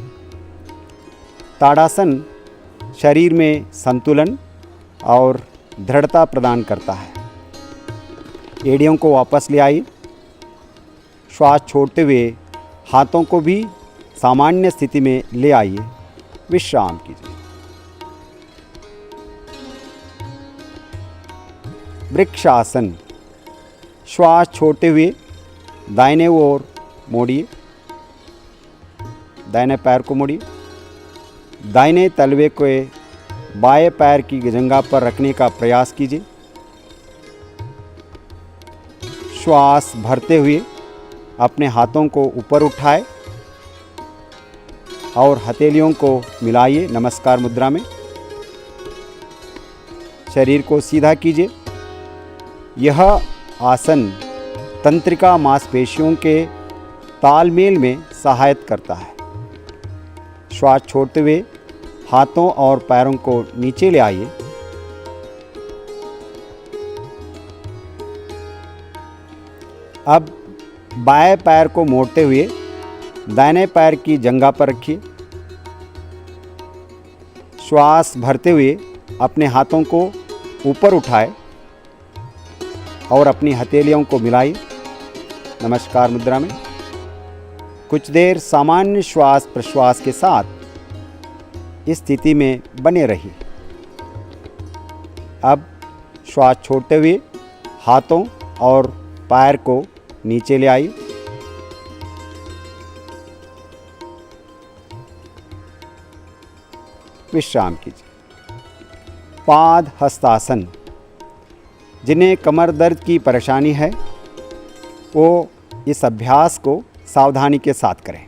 ताड़ासन शरीर में संतुलन और दृढ़ता प्रदान करता है। एड़ियों को वापस ले आइए। श्वास छोड़ते हुए हाथों को भी सामान्य स्थिति में ले आइए। विश्राम कीजिए। वृक्षासन। श्वास छोड़ते हुए दाहिने ओर मोड़िए। दाहिने पैर को मोड़िए। दाहिने तलवे को बाएं पैर की जंघा पर रखने का प्रयास कीजिए। श्वास भरते हुए अपने हाथों को ऊपर उठाएं और हथेलियों को मिलाइए नमस्कार मुद्रा में। शरीर को सीधा कीजिए। यह आसन तंत्रिका मांसपेशियों के तालमेल में सहायता करता है। श्वास छोड़ते हुए हाथों और पैरों को नीचे ले आइए। अब बाएं पैर को मोड़ते हुए दाहिने पैर की जंघा पर रखिए। श्वास भरते हुए अपने हाथों को ऊपर उठाएं और अपनी हथेलियों को मिलाइए नमस्कार मुद्रा में। कुछ देर सामान्य श्वास प्रश्वास के साथ इस स्थिति में बने रहिए। अब श्वास छोड़ते हुए हाथों और पैर को नीचे ले आइए। विश्राम कीजिए। पाद हस्तासन। जिन्हें कमर दर्द की परेशानी है वो इस अभ्यास को सावधानी के साथ करें।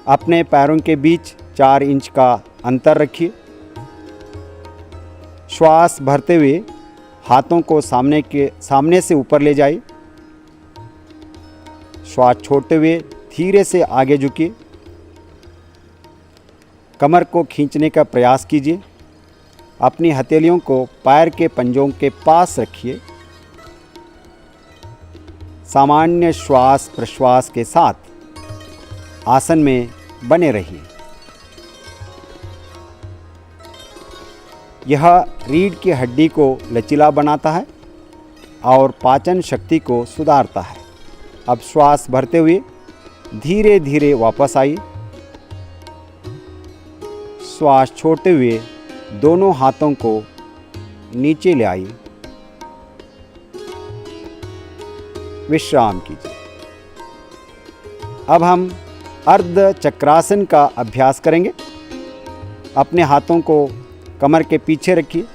अपने पैरों के बीच 4 इंच का अंतर रखिए। श्वास भरते हुए हाथों को सामने से ऊपर ले जाइए। श्वास छोड़ते हुए धीरे से आगे झुकिए। कमर को खींचने का प्रयास कीजिए। अपनी हथेलियों को पैर के पंजों के पास रखिए। सामान्य श्वास प्रश्वास के साथ आसन में बने रहिए। यह रीढ़ की हड्डी को लचीला बनाता है और पाचन शक्ति को सुधारता है। अब श्वास भरते हुए धीरे धीरे वापस आइए। श्वास छोड़ते हुए दोनों हाथों को नीचे ले आइए। विश्राम कीजिए। अब हम अर्ध चक्रासन का अभ्यास करेंगे। अपने हाथों को कमर के पीछे रखिए।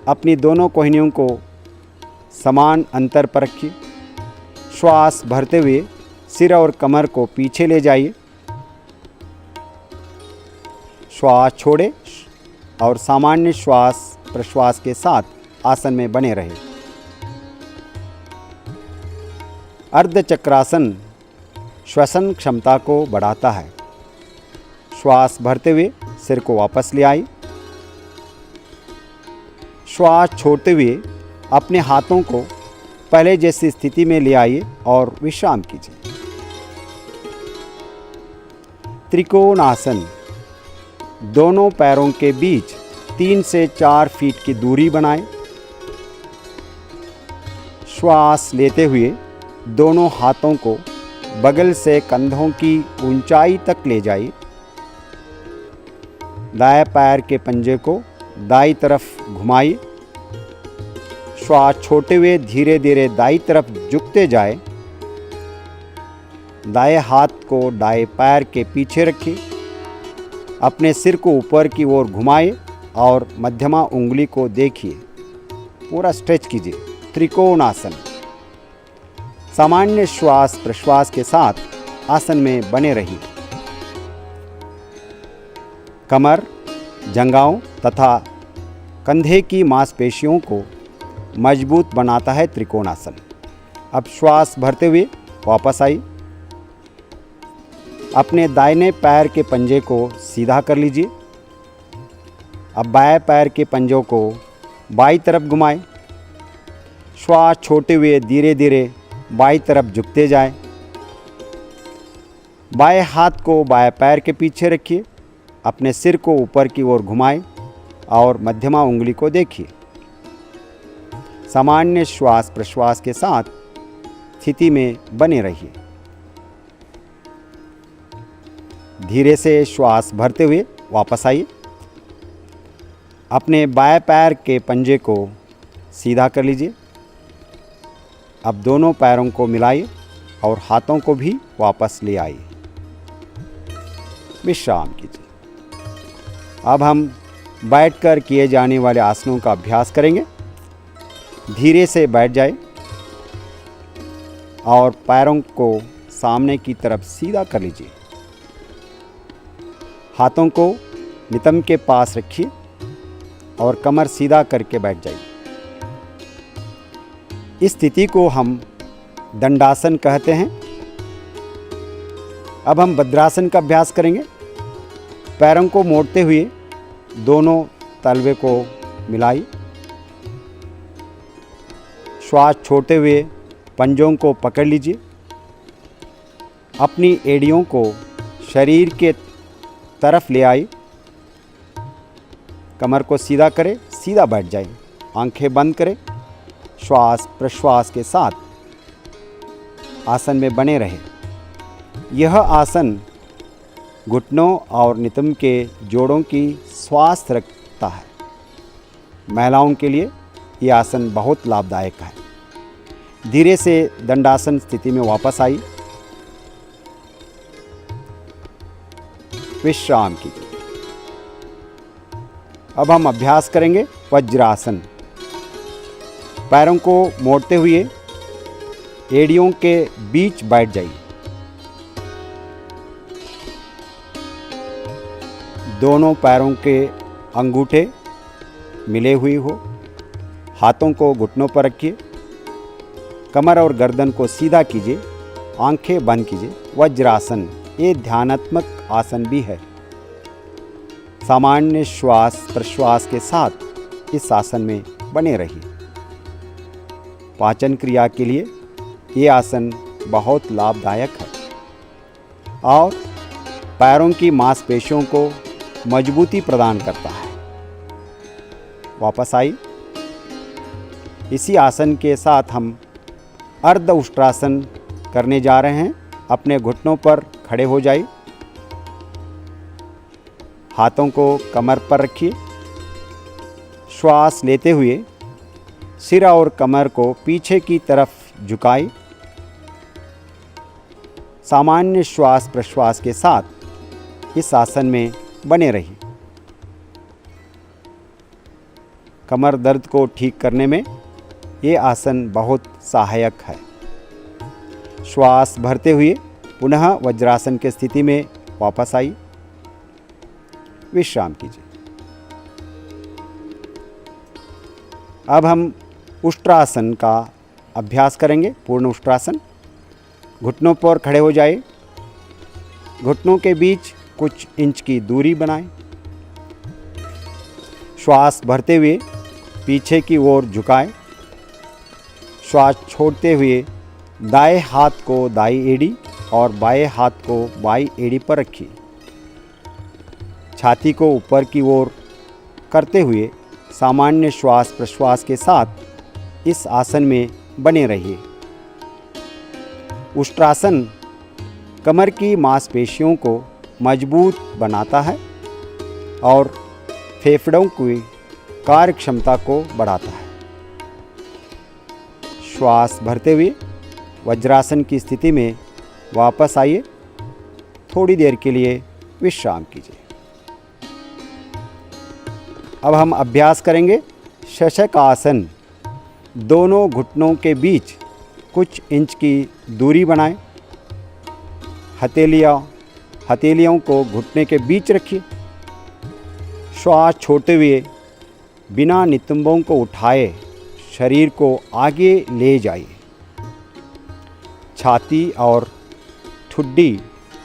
अपनी दोनों कोहनियों को समान अंतर पर रखिए। श्वास भरते हुए सिर और कमर को पीछे ले जाइए। श्वास छोड़े और सामान्य श्वास प्रश्वास के साथ आसन में बने रहे। अर्ध चक्रासन श्वसन क्षमता को बढ़ाता है। श्वास भरते हुए सिर को वापस ले आई। श्वास छोड़ते हुए अपने हाथों को पहले जैसी स्थिति में ले आइए और विश्राम कीजिए। त्रिकोणासन, दोनों पैरों के बीच 3 से 4 फीट की दूरी बनाएं। श्वास लेते हुए दोनों हाथों को बगल से कंधों की ऊंचाई तक ले जाइए। दाएं पैर के पंजे को दाईं तरफ घुमाइए। श्वास छोड़ते हुए धीरे धीरे दाईं तरफ झुकते जाए। दाएं हाथ को दाएं पैर के पीछे रखिए। अपने सिर को ऊपर की ओर घुमाइए और मध्यमा उंगली को देखिए। पूरा स्ट्रेच कीजिए। त्रिकोणासन। सामान्य श्वास प्रश्वास के साथ आसन में बने रहिए। कमर, जंघाओं तथा कंधे की मांसपेशियों को मजबूत बनाता है त्रिकोणासन। अब श्वास भरते हुए वापस आई। अपने दाहिने पैर के पंजे को सीधा कर लीजिए। अब बाएं पैर के पंजों को बाईं तरफ घुमाएं। श्वास छोड़ते हुए धीरे धीरे बाईं तरफ झुकते जाएं। बाएं हाथ को बाएं पैर के पीछे रखिए। अपने सिर को ऊपर की ओर घुमाएं और मध्यमा उंगली को देखिए। सामान्य श्वास प्रश्वास के साथ स्थिति में बने रहिए। धीरे से श्वास भरते हुए वापस आइए। अपने बाएं पैर के पंजे को सीधा कर लीजिए। अब दोनों पैरों को मिलाइए और हाथों को भी वापस ले आइए। विश्राम कीजिए। अब हम बैठकर किए जाने वाले आसनों का अभ्यास करेंगे। धीरे से बैठ जाए और पैरों को सामने की तरफ सीधा कर लीजिए। हाथों को नितंब के पास रखिए और कमर सीधा करके बैठ जाइए। इस स्थिति को हम दंडासन कहते हैं। अब हम भद्रासन का अभ्यास करेंगे। पैरों को मोड़ते हुए दोनों तलवे को मिलाइए। श्वास छोड़ते हुए पंजों को पकड़ लीजिए। अपनी एड़ियों को शरीर के तरफ ले आई। कमर को सीधा करें, सीधा बैठ जाए। आंखें बंद करें। श्वास प्रश्वास के साथ आसन में बने रहे। यह आसन घुटनों और नितंब के जोड़ों की स्वास्थ्य रखता है। महिलाओं के लिए यह आसन बहुत लाभदायक है। धीरे से दंडासन स्थिति में वापस आई। विश्राम कीजिए। अब हम अभ्यास करेंगे वज्रासन। पैरों को मोड़ते हुए एड़ियों के बीच बैठ जाइए। दोनों पैरों के अंगूठे मिले हुए हो। हाथों को घुटनों पर रखिए। कमर और गर्दन को सीधा कीजिए। आंखें बंद कीजिए। वज्रासन ये ध्यानात्मक आसन भी है। सामान्य श्वास प्रश्वास के साथ इस आसन में बने रहिए। पाचन क्रिया के लिए ये आसन बहुत लाभदायक है और पैरों की मांसपेशियों को मजबूती प्रदान करता है। वापस आई। इसी आसन के साथ हम अर्ध उष्ट्रासन करने जा रहे हैं। अपने घुटनों पर खड़े हो जाइए। हाथों को कमर पर रखिए। श्वास लेते हुए सिर और कमर को पीछे की तरफ झुकाएं। सामान्य श्वास प्रश्वास के साथ इस आसन में बने रहिए। कमर दर्द को ठीक करने में ये आसन बहुत सहायक है। श्वास भरते हुए पुनः वज्रासन की स्थिति में वापस आइए, विश्राम कीजिए। अब हम उष्ट्रासन का अभ्यास करेंगे, पूर्ण उष्ट्रासन। घुटनों पर खड़े हो जाइए, घुटनों के बीच कुछ इंच की दूरी बनाएं। श्वास भरते हुए पीछे की ओर झुकाएं। श्वास छोड़ते हुए दाएं हाथ को दाईं एड़ी और बाएं हाथ को बाईं एड़ी पर रखिए। छाती को ऊपर की ओर करते हुए सामान्य श्वास प्रश्वास के साथ इस आसन में बने रहिए। उष्ट्रासन कमर की मांसपेशियों को मजबूत बनाता है और फेफड़ों की कार्यक्षमता को बढ़ाता है। श्वास भरते हुए वज्रासन की स्थिति में वापस आइए, थोड़ी देर के लिए विश्राम कीजिए। अब हम अभ्यास करेंगे शशक आसन। दोनों घुटनों के बीच कुछ इंच की दूरी बनाएं। हथेलियों को घुटने के बीच रखिए। श्वास छोड़ते हुए बिना नितंबों को उठाए शरीर को आगे ले जाइए। छाती और ठुड्डी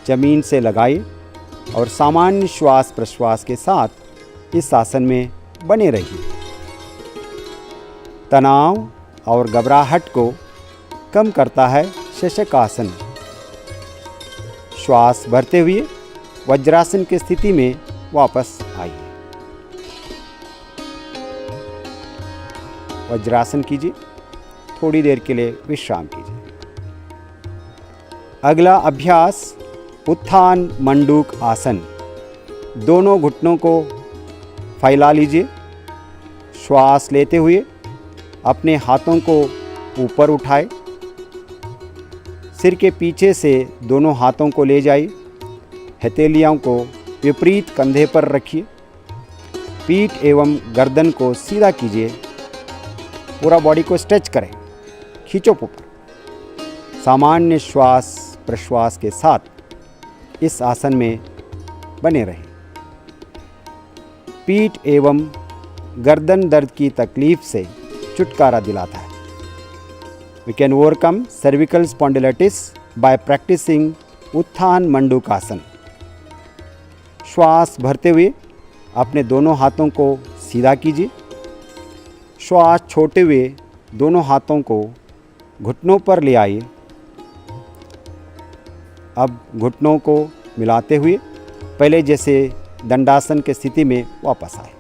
जमीन से लगाइए और सामान्य श्वास प्रश्वास के साथ इस आसन में बने रहिए। तनाव और घबराहट को कम करता है शशक आसन। श्वास भरते हुए वज्रासन की स्थिति में वापस आइए। वज्रासन कीजिए, थोड़ी देर के लिए विश्राम कीजिए। अगला अभ्यास उत्थान मंडूक आसन। दोनों घुटनों को फैला लीजिए। श्वास लेते हुए अपने हाथों को ऊपर उठाए। सिर के पीछे से दोनों हाथों को ले जाइए। हथेलियों को विपरीत कंधे पर रखिए। पीठ एवं गर्दन को सीधा कीजिए। पूरा बॉडी को स्ट्रेच करें, खींचो ऊपर। सामान्य श्वास प्रश्वास के साथ इस आसन में बने रहें। पीठ एवं गर्दन दर्द की तकलीफ से छुटकारा दिलाता है। We can overcome cervical spondylitis by practicing उत्थान मंडूक आसन। श्वास भरते हुए अपने दोनों हाथों को सीधा कीजिए। श्वास छोड़ते हुए दोनों हाथों को घुटनों पर ले आइए। अब घुटनों को मिलाते हुए पहले जैसे दंडासन की स्थिति में वापस आए।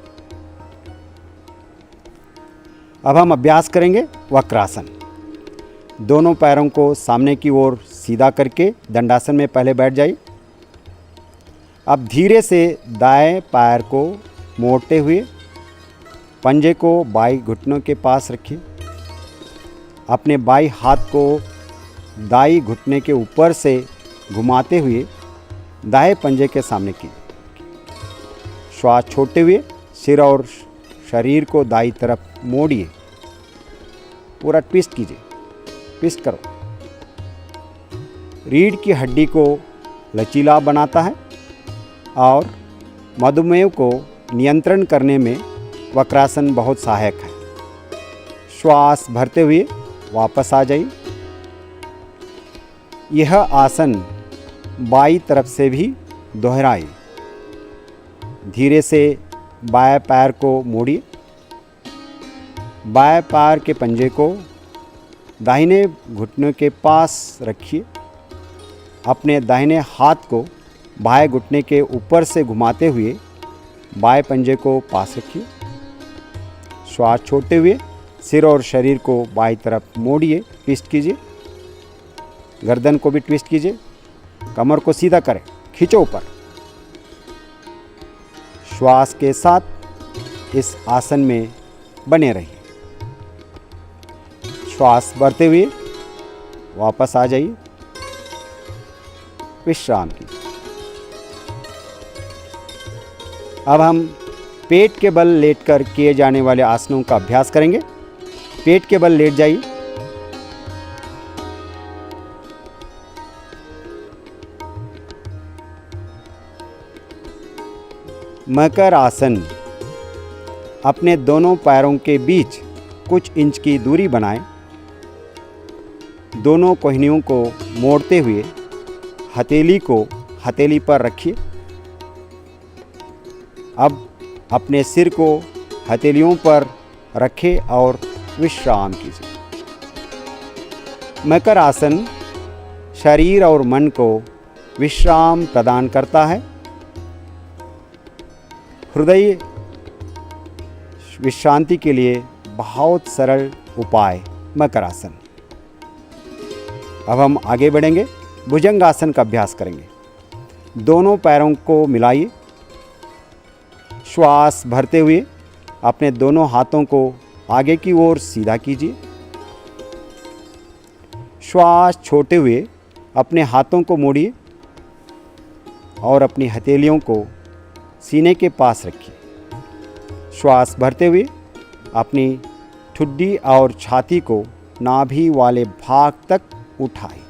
अब हम अभ्यास करेंगे वक्रासन। दोनों पैरों को सामने की ओर सीधा करके दंडासन में पहले बैठ जाइए। अब धीरे से दाएं पैर को मोड़ते हुए पंजे को बाई घुटनों के पास रखिए। अपने बाई हाथ को दाई घुटने के ऊपर से घुमाते हुए दाएं पंजे के सामने कीजिए। श्वास छोड़ते हुए सिर और शरीर को दाई तरफ मोड़िए। पूरा ट्विस्ट कीजिए, ट्विस्ट करो। रीढ़ की हड्डी को लचीला बनाता है और मधुमेह को नियंत्रण करने में वक्रासन बहुत सहायक है। श्वास भरते हुए वापस आ जाइए। यह आसन बाईं तरफ से भी दोहराइए। धीरे से बाएं पैर को मोड़िए। बाएं पैर के पंजे को दाहिने घुटने के पास रखिए। अपने दाहिने हाथ को बाएं घुटने के ऊपर से घुमाते हुए बाएं पंजे को पास रखिए। श्वास छोड़ते हुए सिर और शरीर को बाईं तरफ मोड़िए, ट्विस्ट कीजिए। गर्दन को भी ट्विस्ट कीजिए। कमर को सीधा करें, खींचो ऊपर। श्वास के साथ इस आसन में बने रहिए। श्वास भरते हुए वापस आ जाइए, विश्राम कीजिए। अब हम पेट के बल लेटकर किए जाने वाले आसनों का अभ्यास करेंगे। पेट के बल लेट जाइए। मकर आसन। अपने दोनों पैरों के बीच कुछ इंच की दूरी बनाएं। दोनों कोहनियों को मोड़ते हुए हथेली को हथेली पर रखिए। अब अपने सिर को हथेलियों पर रखें और विश्राम कीजिए। मकर आसन शरीर और मन को विश्राम प्रदान करता है। हृदय विश्रांति के लिए बहुत सरल उपाय मकर आसन। अब हम आगे बढ़ेंगे, भुजंग आसन का अभ्यास करेंगे। दोनों पैरों को मिलाइए। श्वास भरते हुए अपने दोनों हाथों को आगे की ओर सीधा कीजिए। श्वास छोड़ते हुए अपने हाथों को मोड़िए और अपनी हथेलियों को सीने के पास रखिए। श्वास भरते हुए अपनी ठुड्डी और छाती को नाभि वाले भाग तक उठाएं।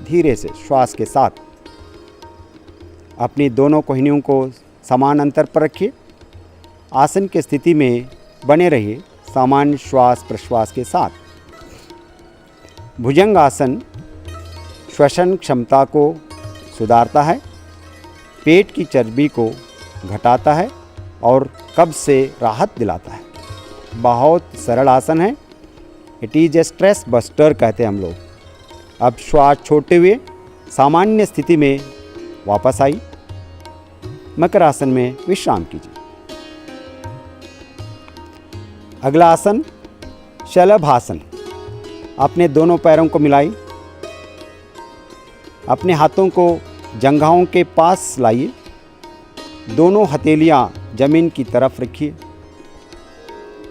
धीरे से श्वास के साथ अपनी दोनों कोहनियों को समान अंतर पर रखिए। आसन की स्थिति में बने रहिए सामान्य श्वास प्रश्वास के साथ। भुजंग आसन श्वसन क्षमता को सुधारता है, पेट की चर्बी को घटाता है और कब्ज से राहत दिलाता है। बहुत सरल आसन है। It is a stress buster कहते हैं हम लोग। अब श्वास छोड़ते हुए सामान्य स्थिति में वापस आई। मकर आसन में विश्राम कीजिए। अगला आसन शलभासन। अपने दोनों पैरों को मिलाई। अपने हाथों को जंघाओं के पास लाइए। दोनों हथेलियां जमीन की तरफ रखिए।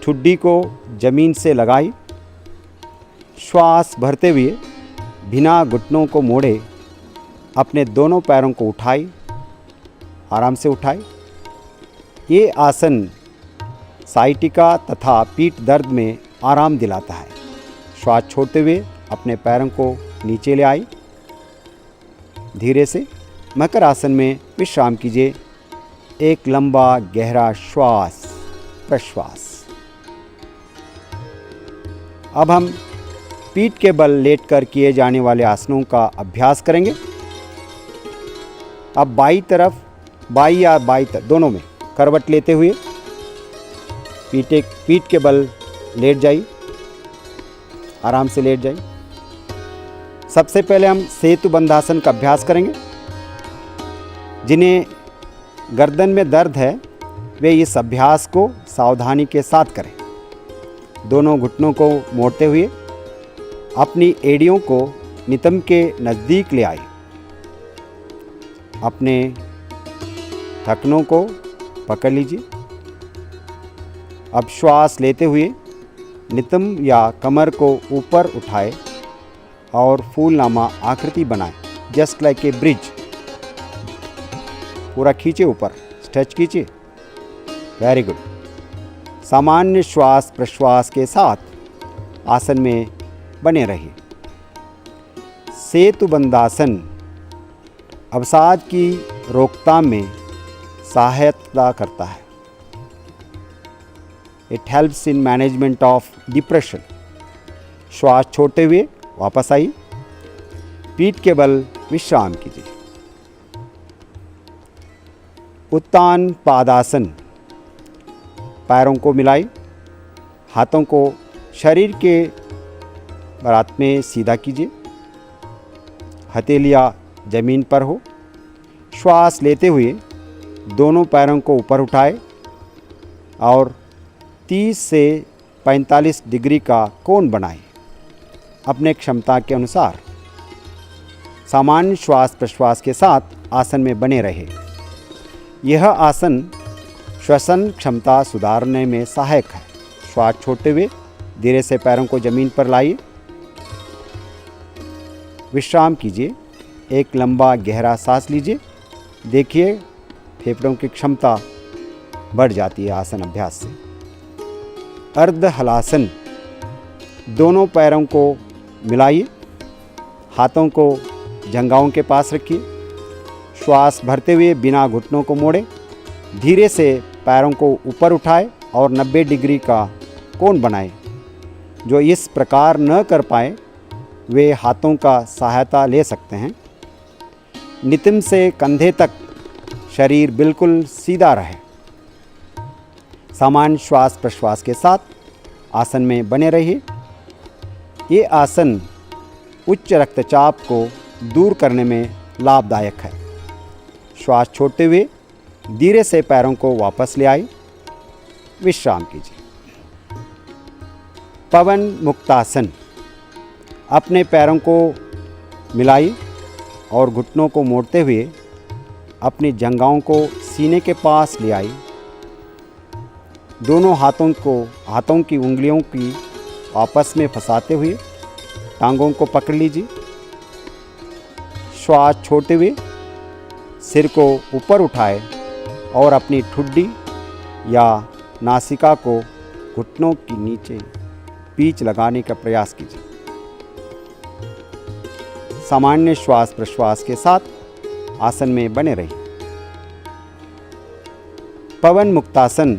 ठुड्डी को जमीन से लगाई। श्वास भरते हुए बिना घुटनों को मोड़े अपने दोनों पैरों को उठाई, आराम से उठाई। ये आसन साइटिका तथा पीठ दर्द में आराम दिलाता है। श्वास छोड़ते हुए अपने पैरों को नीचे ले आई। धीरे से मकर आसन में विश्राम कीजिए। एक लंबा गहरा श्वास प्रश्वास। अब हम पीठ के बल लेटकर किए जाने वाले आसनों का अभ्यास करेंगे। अब बाई या बाई दोनों में करवट लेते हुए पीठ के बल लेट जाइए। आराम से लेट जाइए। सबसे पहले हम सेतु बंधासन का अभ्यास करेंगे। जिन्हें गर्दन में दर्द है वे इस अभ्यास को सावधानी के साथ करें। दोनों घुटनों को मोड़ते हुए अपनी एड़ियों को नितंब के नज़दीक ले आए। अपने थकनों को पकड़ लीजिए। अब श्वास लेते हुए नितंब या कमर को ऊपर उठाए और फूलनामा आकृति बनाएं, जस्ट लाइक ए ब्रिज। पूरा खींचे, ऊपर स्ट्रेच कीजिए। Very good. सामान्य श्वास प्रश्वास के साथ आसन में बने रहिए। सेतु बंधासन अवसाद की रोकथाम में सहायता करता है। It helps in management of depression. श्वास छोड़ते हुए वापस आई। पीठ के बल विश्राम कीजिए। उत्तान पादासन। पैरों को मिलाई। हाथों को शरीर के बरात में सीधा कीजिए। हथेलियां जमीन पर हो। श्वास लेते हुए दोनों पैरों को ऊपर उठाए और 30 से 45 डिग्री का कोण बनाएं। अपने क्षमता के अनुसार सामान्य श्वास प्रश्वास के साथ आसन में बने रहे। यह आसन श्वसन क्षमता सुधारने में सहायक है। श्वास छोड़ते हुए धीरे से पैरों को जमीन पर लाइए। विश्राम कीजिए। एक लंबा गहरा सांस लीजिए। देखिए फेफड़ों की क्षमता बढ़ जाती है आसन अभ्यास से। अर्ध हलासन। दोनों पैरों को मिलाइए। हाथों को जंघाओं के पास रखिए। श्वास भरते हुए बिना घुटनों को मोड़े धीरे से पैरों को ऊपर उठाए और 90 डिग्री का कोण बनाए। जो इस प्रकार न कर पाए वे हाथों का सहायता ले सकते हैं। नितंब से कंधे तक शरीर बिल्कुल सीधा रहे। सामान्य श्वास प्रश्वास के साथ आसन में बने रहिए। ये आसन उच्च रक्तचाप को दूर करने में लाभदायक है। श्वास छोड़ते हुए धीरे से पैरों को वापस ले आए। विश्राम कीजिए। पवन मुक्तासन। अपने पैरों को मिलाइए और घुटनों को मोड़ते हुए अपनी जंघाओं को सीने के पास ले आइए। दोनों हाथों की उंगलियों की आपस में फंसाते हुए टांगों को पकड़ लीजिए। श्वास छोड़ते हुए सिर को ऊपर उठाए और अपनी ठुड्डी या नासिका को घुटनों के नीचे बीच लगाने का प्रयास कीजिए। सामान्य श्वास प्रश्वास के साथ आसन में बने रहिए। पवन मुक्तासन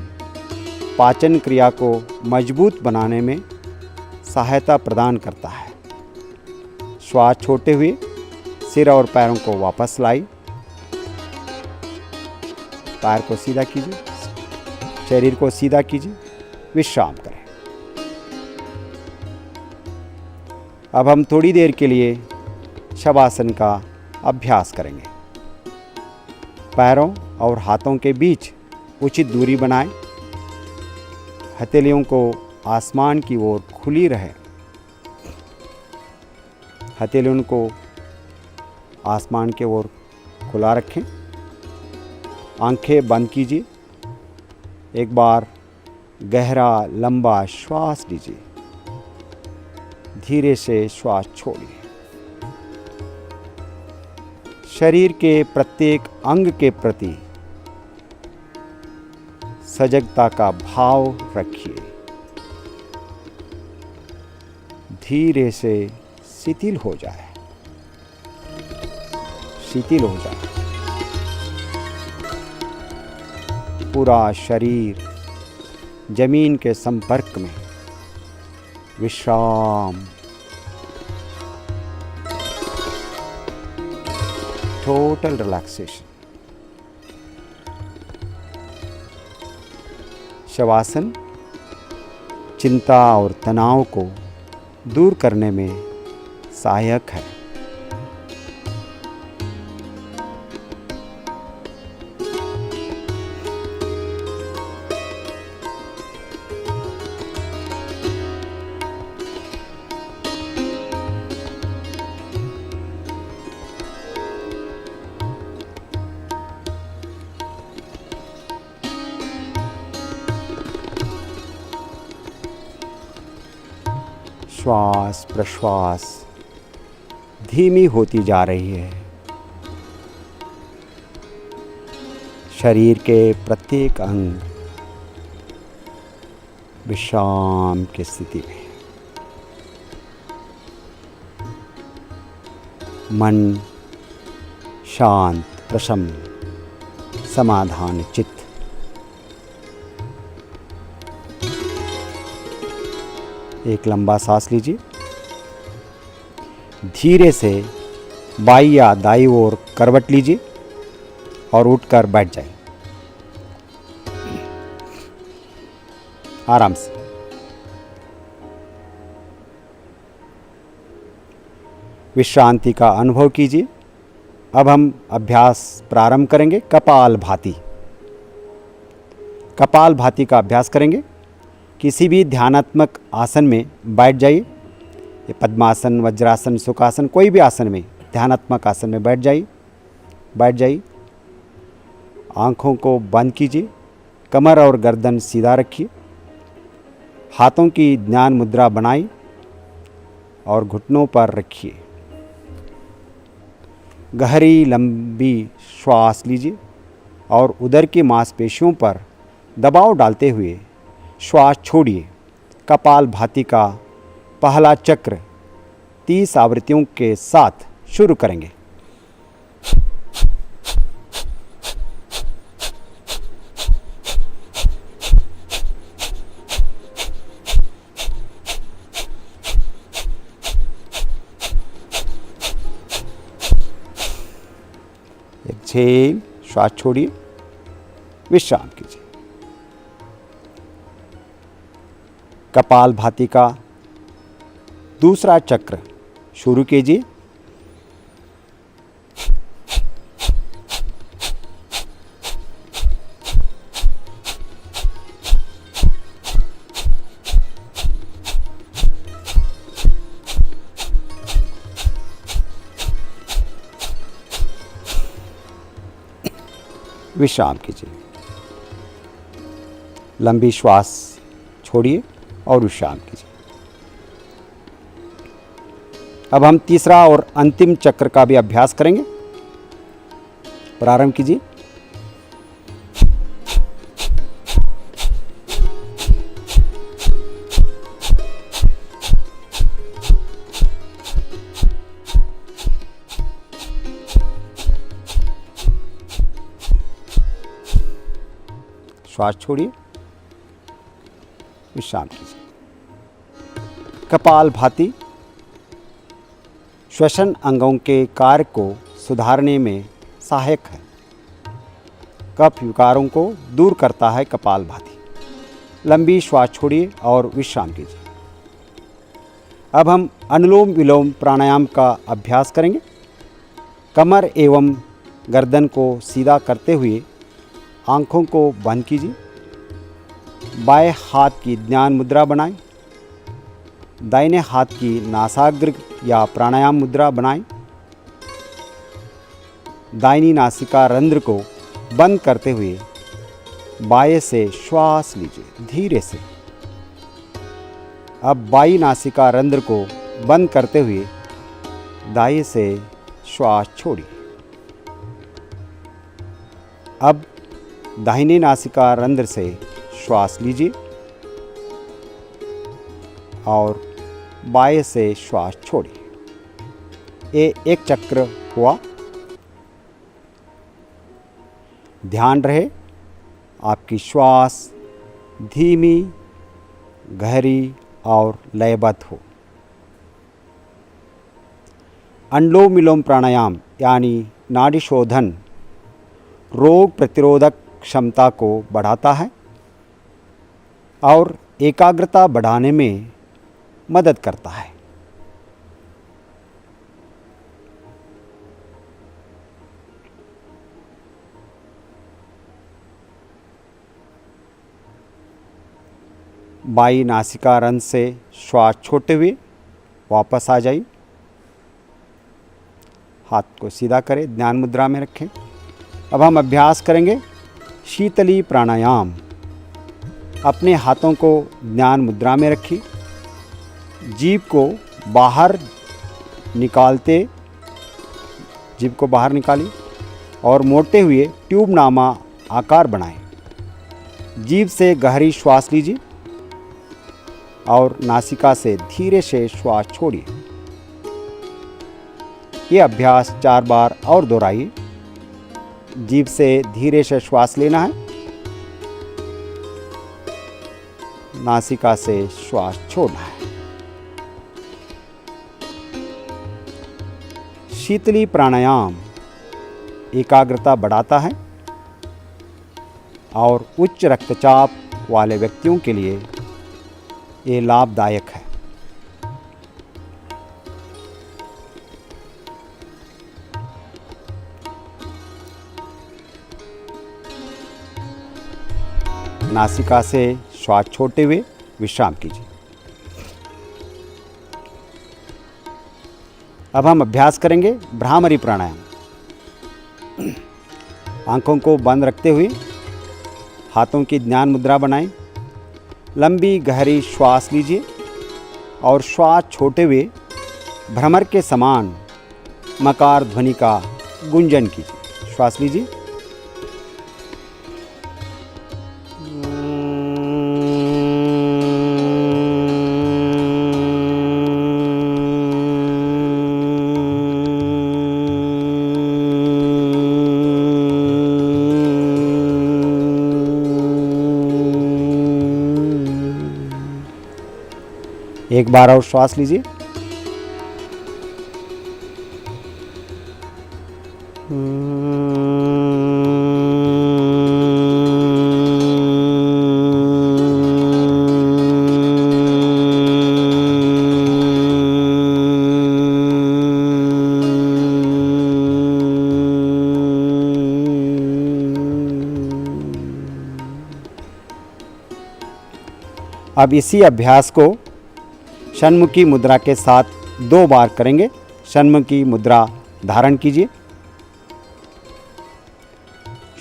पाचन क्रिया को मजबूत बनाने में सहायता प्रदान करता है। श्वास छोड़ते हुए सिर और पैरों को वापस लाई। पैर को सीधा कीजिए, शरीर को सीधा कीजिए, विश्राम करें। अब हम थोड़ी देर के लिए शवासन का अभ्यास करेंगे। पैरों और हाथों के बीच उचित दूरी बनाएं। हथेलियों को आसमान की ओर खुली रहे। हथेलियों को आसमान के ओर खुला रखें। आंखें बंद कीजिए। एक बार गहरा लंबा श्वास लीजिए। धीरे से श्वास छोड़िए। शरीर के प्रत्येक अंग के प्रति सजगता का भाव रखिए। धीरे से शिथिल हो जाए। शिथिल हो जाए। पूरा शरीर जमीन के संपर्क में। विश्राम। Total relaxation. शवासन चिंता और तनाव को दूर करने में सहायक है। श्वास प्रश्वास धीमी होती जा रही है। शरीर के प्रत्येक अंग विश्राम की स्थिति में। मन शांत, प्रसन्न, समाधान चित्त। एक लंबा सांस लीजिए। धीरे से बाई या दाई ओर करवट लीजिए और उठकर बैठ जाए। आराम से। विश्रांति का अनुभव कीजिए। अब हम अभ्यास प्रारंभ करेंगे। कपालभाति। कपालभाति का अभ्यास करेंगे। किसी भी ध्यानात्मक आसन में बैठ जाइए। ये पद्मासन, वज्रासन, सुखासन, कोई भी आसन में, ध्यानात्मक आसन में बैठ जाइए। आँखों को बंद कीजिए। कमर और गर्दन सीधा रखिए। हाथों की ध्यान मुद्रा बनाई और घुटनों पर रखिए। गहरी लंबी श्वास लीजिए और उदर की मांसपेशियों पर दबाव डालते हुए श्वास छोड़िए। कपालभाति का पहला चक्र 30 आवृत्तियों के साथ शुरू करेंगे। एक्सहेल, श्वास छोड़िए, विश्राम कीजिए। कपालभाति का दूसरा चक्र शुरू कीजिए। विश्राम कीजिए। लंबी श्वास छोड़िए और विश्राम कीजिए। अब हम तीसरा और अंतिम चक्र का भी अभ्यास करेंगे। प्रारंभ कीजिए। श्वास छोड़िए, विश्राम कीजिए। कपालभाति श्वसन अंगों के कार्य को सुधारने में सहायक है। कफ विकारों को दूर करता है कपालभाति। लंबी श्वास छोड़िए और विश्राम कीजिए। अब हम अनुलोम विलोम प्राणायाम का अभ्यास करेंगे। कमर एवं गर्दन को सीधा करते हुए आंखों को बंद कीजिए। बाएं हाथ की ध्यान मुद्रा बनाएं। दाहिने हाथ की नासाग्र या प्राणायाम मुद्रा बनाएं। दाहिनी नासिका रंध्र को बंद करते हुए बाएं से श्वास लीजिए धीरे से। अब बाईं नासिका रंध्र को बंद करते हुए दाएं से श्वास छोड़िए। अब दाहिनी नासिका रंध्र से श्वास लीजिए और बाएं से श्वास छोड़िए। ये एक चक्र हुआ। ध्यान रहे आपकी श्वास धीमी, गहरी और लयबद्ध हो। अनुलोम विलोम प्राणायाम यानी नाड़ी शोधन रोग प्रतिरोधक क्षमता को बढ़ाता है और एकाग्रता बढ़ाने में मदद करता है। बाई नासिका रंध्र से श्वास छोड़ते हुए वापस आ जाइए। हाथ को सीधा करें, ध्यान मुद्रा में रखें। अब हम अभ्यास करेंगे शीतली प्राणायाम। अपने हाथों को ध्यान मुद्रा में रखिए। जीभ को बाहर निकालिए और मोड़ते हुए ट्यूब नामा आकार बनाएं। जीभ से गहरी श्वास लीजिए और नासिका से धीरे से श्वास छोड़िए। ये अभ्यास 4 बार और दोहराइए। जीभ से धीरे से श्वास लेना है, नासिका से श्वास छोड़ना है। शीतली प्राणायाम एकाग्रता बढ़ाता है और उच्च रक्तचाप वाले व्यक्तियों के लिए ये लाभदायक है। नासिका से श्वास छोड़ते हुए विश्राम कीजिए। अब हम अभ्यास करेंगे भ्रामरी प्राणायाम। आंखों को बंद रखते हुए हाथों की ध्यान मुद्रा बनाएं। लंबी गहरी श्वास लीजिए और श्वास छोड़ते हुए भ्रमर के समान मकार ध्वनि का गुंजन कीजिए। श्वास लीजिए। एक बार और श्वास लीजिए। अब इसी अभ्यास को षण्मुखी मुद्रा के साथ 2 बार करेंगे। षण्मुखी मुद्रा धारण कीजिए,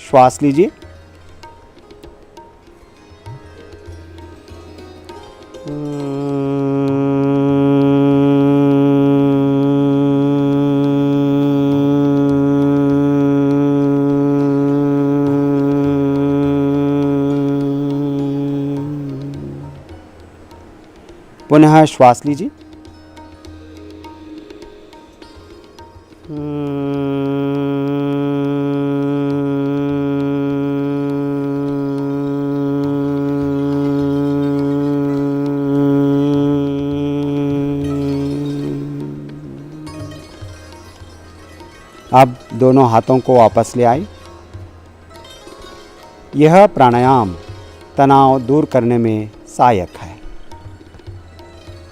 श्वास लीजिए, पुनः श्वास लीजिए, अब दोनों हाथों को वापस ले आए। यह प्राणायाम तनाव दूर करने में सहायक है।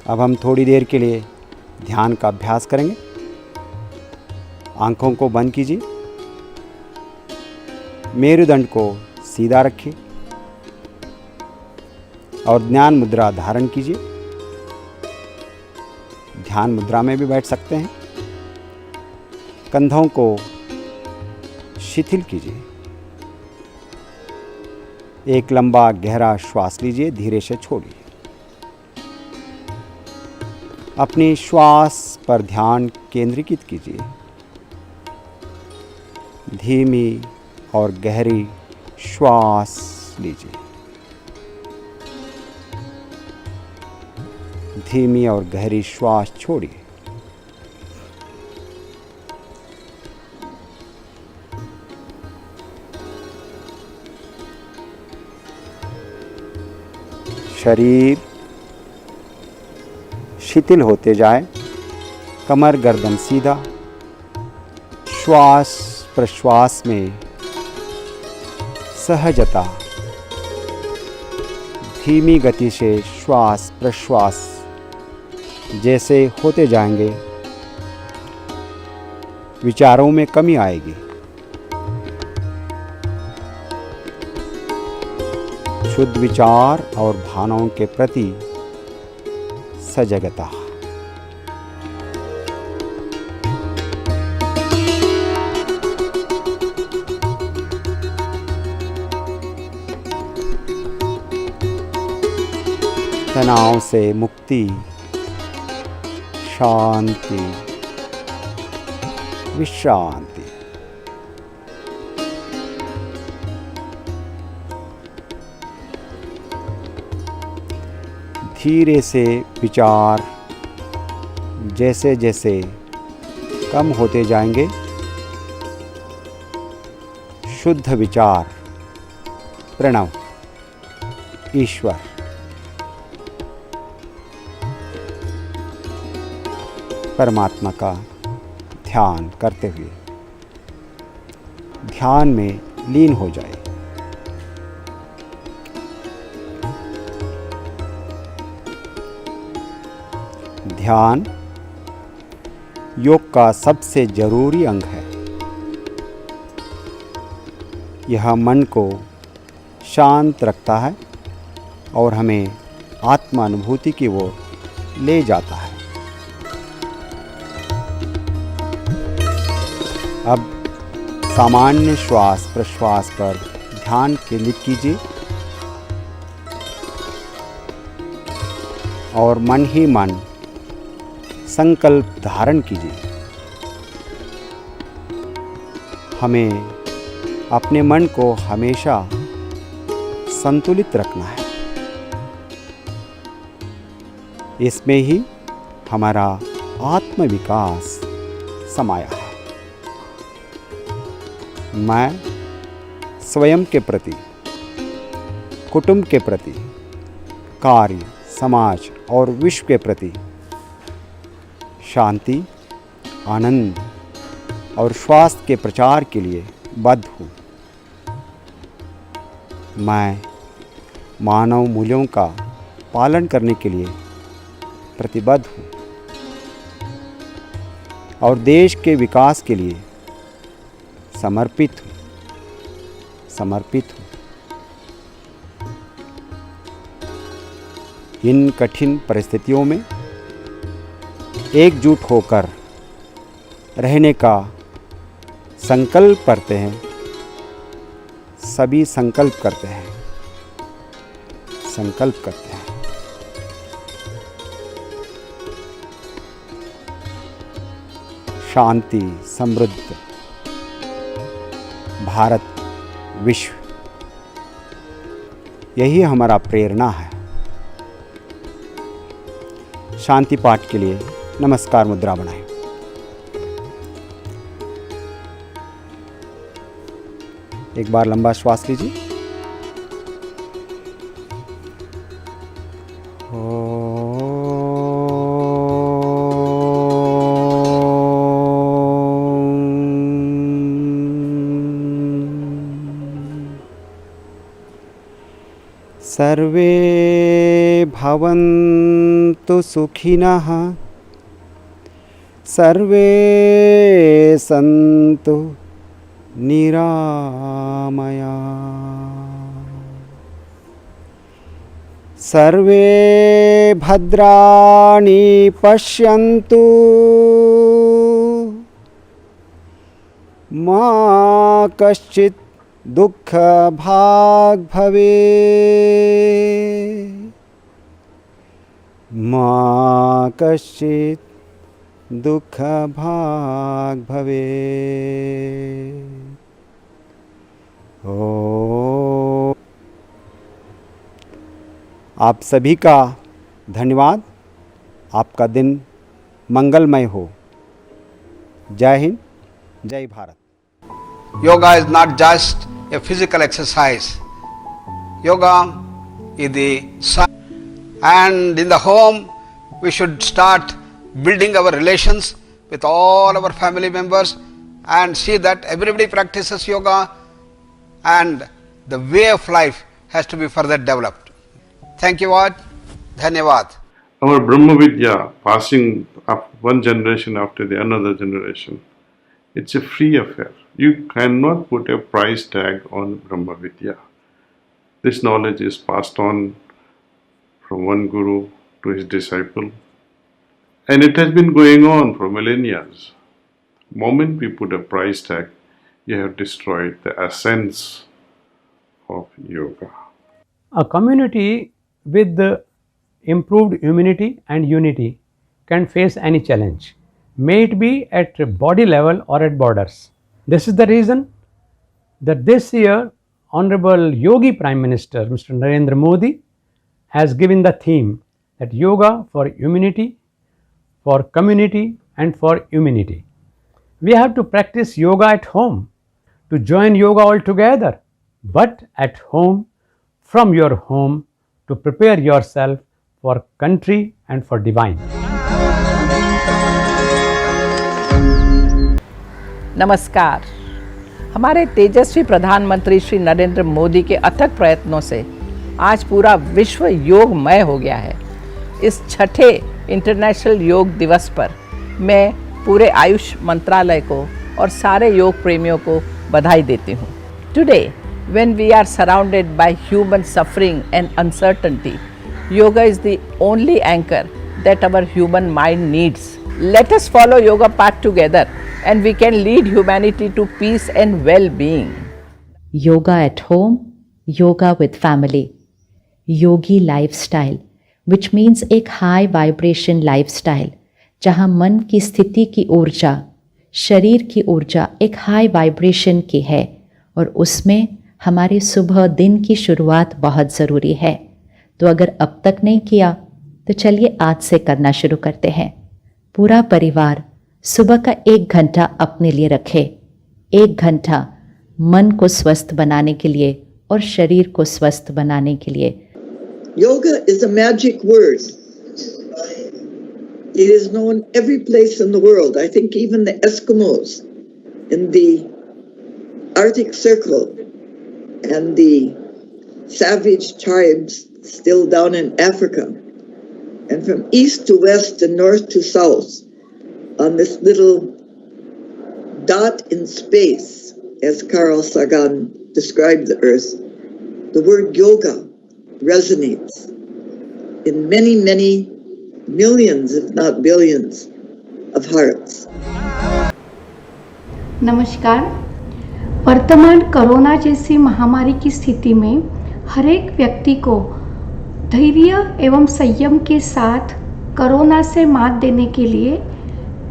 अब हम थोड़ी देर के लिए ध्यान का अभ्यास करेंगे। आंखों को बंद कीजिए, मेरुदंड को सीधा रखिए और ध्यान मुद्रा धारण कीजिए। ध्यान मुद्रा में भी बैठ सकते हैं। कंधों को शिथिल कीजिए। एक लंबा गहरा श्वास लीजिए, धीरे से छोड़िए। अपनी श्वास पर ध्यान केंद्रित कीजिए। धीमी और गहरी श्वास लीजिए। धीमी और गहरी श्वास छोड़िए। शरीर शिथिल होते जाए, कमर गर्दन सीधा, श्वास प्रश्वास में सहजता, धीमी गति से श्वास प्रश्वास जैसे होते जाएंगे, विचारों में कमी आएगी। शुद्ध विचार और भावनाओं के प्रति सजगता। तनाव से मुक्ति, शांति, विश्रांति। धीरे से विचार जैसे जैसे कम होते जाएंगे, शुद्ध विचार, प्रणव, ईश्वर, परमात्मा का ध्यान करते हुए ध्यान में लीन हो जाए। ध्यान योग का सबसे जरूरी अंग है। यह मन को शांत रखता है और हमें आत्मानुभूति की ओर ले जाता है। अब सामान्य श्वास प्रश्वास पर ध्यान केंद्रित कीजिए और मन ही मन संकल्प धारण कीजिए। हमें अपने मन को हमेशा संतुलित रखना है। इसमें ही हमारा आत्म विकास समाया है। मैं स्वयं के प्रति, कुटुंब के प्रति, कार्य, समाज और विश्व के प्रति शांति, आनंद और स्वास्थ्य के प्रचार के लिए बद्ध हूँ। मैं मानव मूल्यों का पालन करने के लिए प्रतिबद्ध हूँ और देश के विकास के लिए समर्पित हूँ। इन कठिन परिस्थितियों में एकजुट होकर रहने का संकल्प करते हैं। सभी संकल्प करते हैं। शांति, समृद्ध भारत, विश्व, यही हमारा प्रेरणा है। शांति पाठ के लिए नमस्कार मुद्रा बनाएं। एक बार लंबा श्वास लीजिए। सर्वे भवन्तु सुखिनः, सर्वे सन्तु निरामया, सर्वे भद्राणि पश्यन्तु, मा कश्चित् दुःख भाग् भवेत्, मा कश्चित् दुःख भाग् भवेत्। ओ आप सभी का धन्यवाद। आपका दिन मंगलमय हो। जय हिंद, जय Bharat. Yoga is not just a physical exercise. Yoga is the science. And in the home, we should start building our relations with all our family members and see that everybody practices yoga, and the way of life has to be further developed. Thank you all. Dhanyavad. Our Brahma Vidya, passing up one generation after the another generation, it's a free affair. You cannot put a price tag on Brahma Vidya. This knowledge is passed on from one guru to his disciple, and it has been going on for millennia. The moment we put a price tag, you have destroyed the essence of yoga. A community with the improved immunity and unity can face any challenge, may it be at body level or at borders. This is the reason that this year Honorable Yogi Prime Minister Mr. Narendra Modi has given the theme that yoga for humanity, for community and for immunity. We have to practice yoga at home, to join yoga all together, but at home, from your home, to prepare yourself for country and for divine. नमस्कार। हमारे तेजस्वी प्रधानमंत्री श्री नरेंद्र मोदी के अथक प्रयत्नों से आज पूरा विश्व योगमय हो गया है। इस छठे इंटरनेशनल योग दिवस पर मैं पूरे आयुष मंत्रालय को और सारे योग प्रेमियों को बधाई देती हूँ। Today when we are surrounded by human suffering and uncertainty, yoga is the only anchor that our human mind needs. Let us follow yoga path together and we can lead humanity to peace and well-being. Yoga at home, yoga with family. Yogi lifestyle, which means एक high vibration lifestyle, जहाँ मन की स्थिति की ऊर्जा, शरीर की ऊर्जा एक high vibration की है और उसमें हमारी सुबह दिन की शुरुआत बहुत ज़रूरी है। तो अगर अब तक नहीं किया तो चलिए आज से करना शुरू करते हैं। पूरा परिवार सुबह का 1 घंटा अपने लिए रखे। 1 घंटा मन को स्वस्थ बनाने के लिए और शरीर को स्वस्थ बनाने के लिए। Yoga is a magic word. It is known every place in the world. I think even the Eskimos in the Arctic Circle and the savage tribes still down in Africa, and from east to west and north to south, on this little dot in space, as Carl Sagan described the earth, the word yoga resonates. in many, many millions, if not billions, of hearts. नमस्कार। वर्तमान corona जैसी महामारी की स्थिति में हर एक व्यक्ति को धैर्य एवं संयम के साथ कोरोना से मात देने के लिए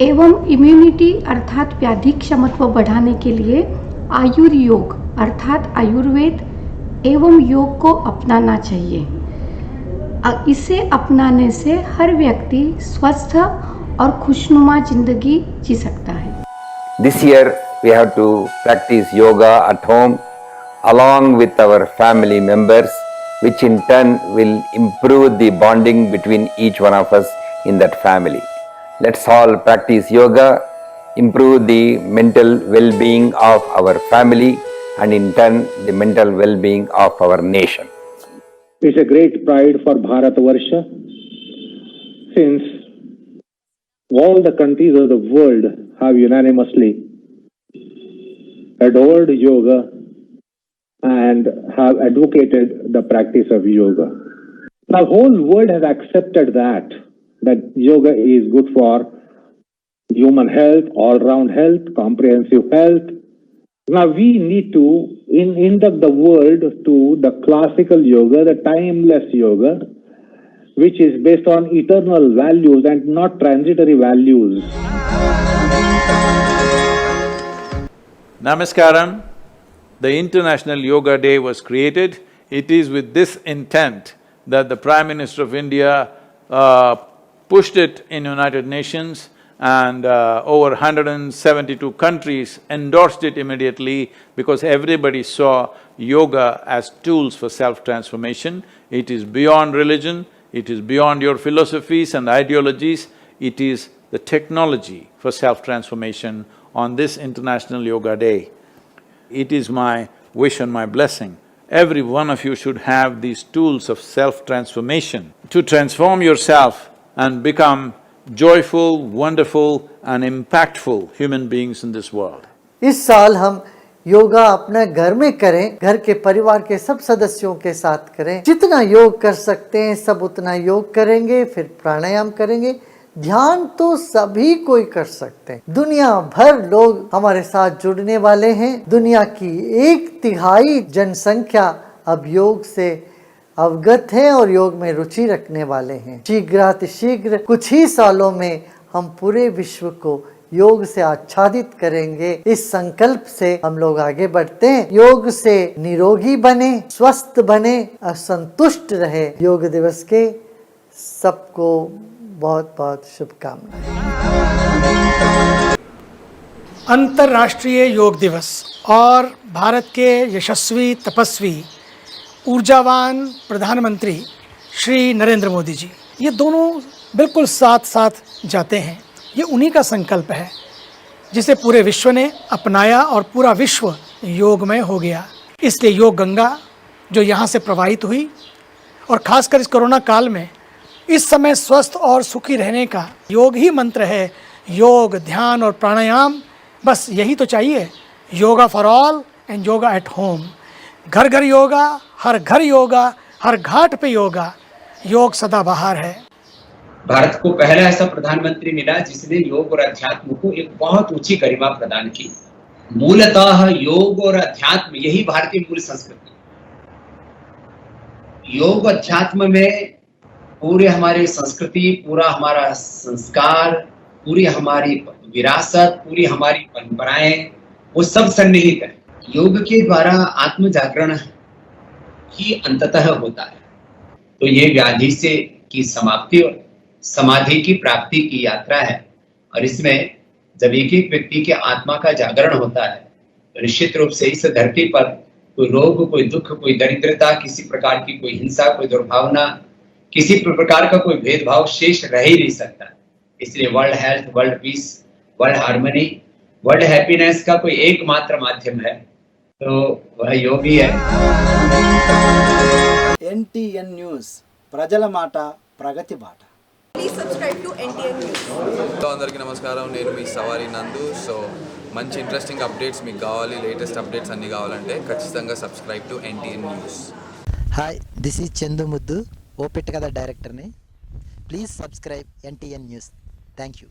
एवं इम्यूनिटी अर्थात व्याधि क्षमत्व बढ़ाने के लिए आयुर्योग अर्थात आयुर्वेद एवं योग को अपनाना चाहिए। इसे अपनाने से हर व्यक्ति स्वस्थ और खुशनुमा जिंदगी जी सकता है। This year we have to practice yoga at home along with our family members, which in turn will improve the bonding between each one of us in that family. Let's all practice yoga, improve the mental well-being of our family and in turn the mental well-being of our nation. It's a great pride for Bharatvarsha since all the countries of the world have unanimously adored yoga and have advocated the practice of yoga. The whole world has accepted that yoga is good for human health, all-round health, comprehensive health. Now we need to induct the world to the classical yoga, the timeless yoga, which is based on eternal values and not transitory values. Namaskaram. The International Yoga Day was created. It is with this intent that the Prime Minister of India pushed it in United Nations and over 172 countries endorsed it immediately because everybody saw yoga as tools for self-transformation. It is beyond religion, it is beyond your philosophies and ideologies, it is the technology for self-transformation on this International Yoga Day. It is my wish and my blessing. Every one of you should have these tools of self-transformation to transform yourself and become joyful, wonderful and impactful human beings in this world. इस साल हम योगा अपने घर में करें, घर के परिवार के सब सदस्यों के साथ करें। जितना योग कर सकते हैं सब उतना योग करेंगे, फिर प्राणायाम करेंगे। ध्यान तो सभी कोई कर सकते हैं। दुनिया भर लोग हमारे साथ जुड़ने वाले हैं। दुनिया की 1/3 जनसंख्या अब योग से अवगत है और योग में रुचि रखने वाले हैं। शीघ्रातिशीघ्र कुछ ही सालों में हम पूरे विश्व को योग से आच्छादित करेंगे। इस संकल्प से हम लोग आगे बढ़ते हैं। योग से निरोगी बने, स्वस्थ बने और संतुष्ट रहे। योग दिवस के सबको बहुत बहुत शुभकामनाएं। अंतर्राष्ट्रीय योग दिवस और भारत के यशस्वी तपस्वी ऊर्जावान प्रधानमंत्री श्री नरेंद्र मोदी जी, ये दोनों बिल्कुल साथ साथ जाते हैं। ये उन्हीं का संकल्प है जिसे पूरे विश्व ने अपनाया और पूरा विश्व योगमय हो गया। इसलिए योग गंगा जो यहाँ से प्रवाहित हुई और ख़ासकर इस कोरोना काल में इस समय स्वस्थ और सुखी रहने का योग ही मंत्र है। योग, ध्यान और प्राणायाम, बस यही तो चाहिए। Yoga for all and yoga at home. घर घर योगा, हर घर योगा, हर घाट पे योगा। योग सदाबहार है। भारत को पहला ऐसा प्रधानमंत्री मिला जिसने योग और अध्यात्म को एक बहुत ऊंची गरिमा प्रदान की। मूलतः योग और अध्यात्म यही भारतीय मूल संस्कृति। योग अध्यात्म में पूरे हमारी संस्कृति, पूरा हमारा संस्कार, पूरी हमारी विरासत, पूरी हमारी परंपराएं, वो सब सन्निहित है। योग के द्वारा आत्म जागरण ही अंततः होता है। तो ये व्याधि से की समाप्ति और समाधि की प्राप्ति की यात्रा है। और इसमें जब एक एक व्यक्ति के आत्मा का जागरण होता है तो निश्चित रूप से इस धरती पर कोई रोग, कोई दुख, कोई दरिद्रता, किसी प्रकार की कोई हिंसा, कोई दुर्भावना, किसी प्रकार का कोई भेदभाव शेष रह ही नहीं सकता। इसलिए world health, world peace, world harmony, world happiness का कोई एकमात्र माध्यम है तो वह योग ही है। NTN न्यूज़, ప్రజల మాట, ప్రగతి బాట। Please subscribe to NTN News. అందరికీ నమస్కారం, నేను మీ సవారి నందు. సో మంచి ఇంట్రెస్టింగ్ అప్డేట్స్ మీకు కావాలి, లేటెస్ట్ అప్డేట్స్ అన్నీ కావాలంటే ఖచ్చితంగా subscribe to NTN news. Hi, this is Chandu ముద్దు. ఓ పెట్ట కథ డైరెక్టర్ని. Please subscribe NTN news. Thank you.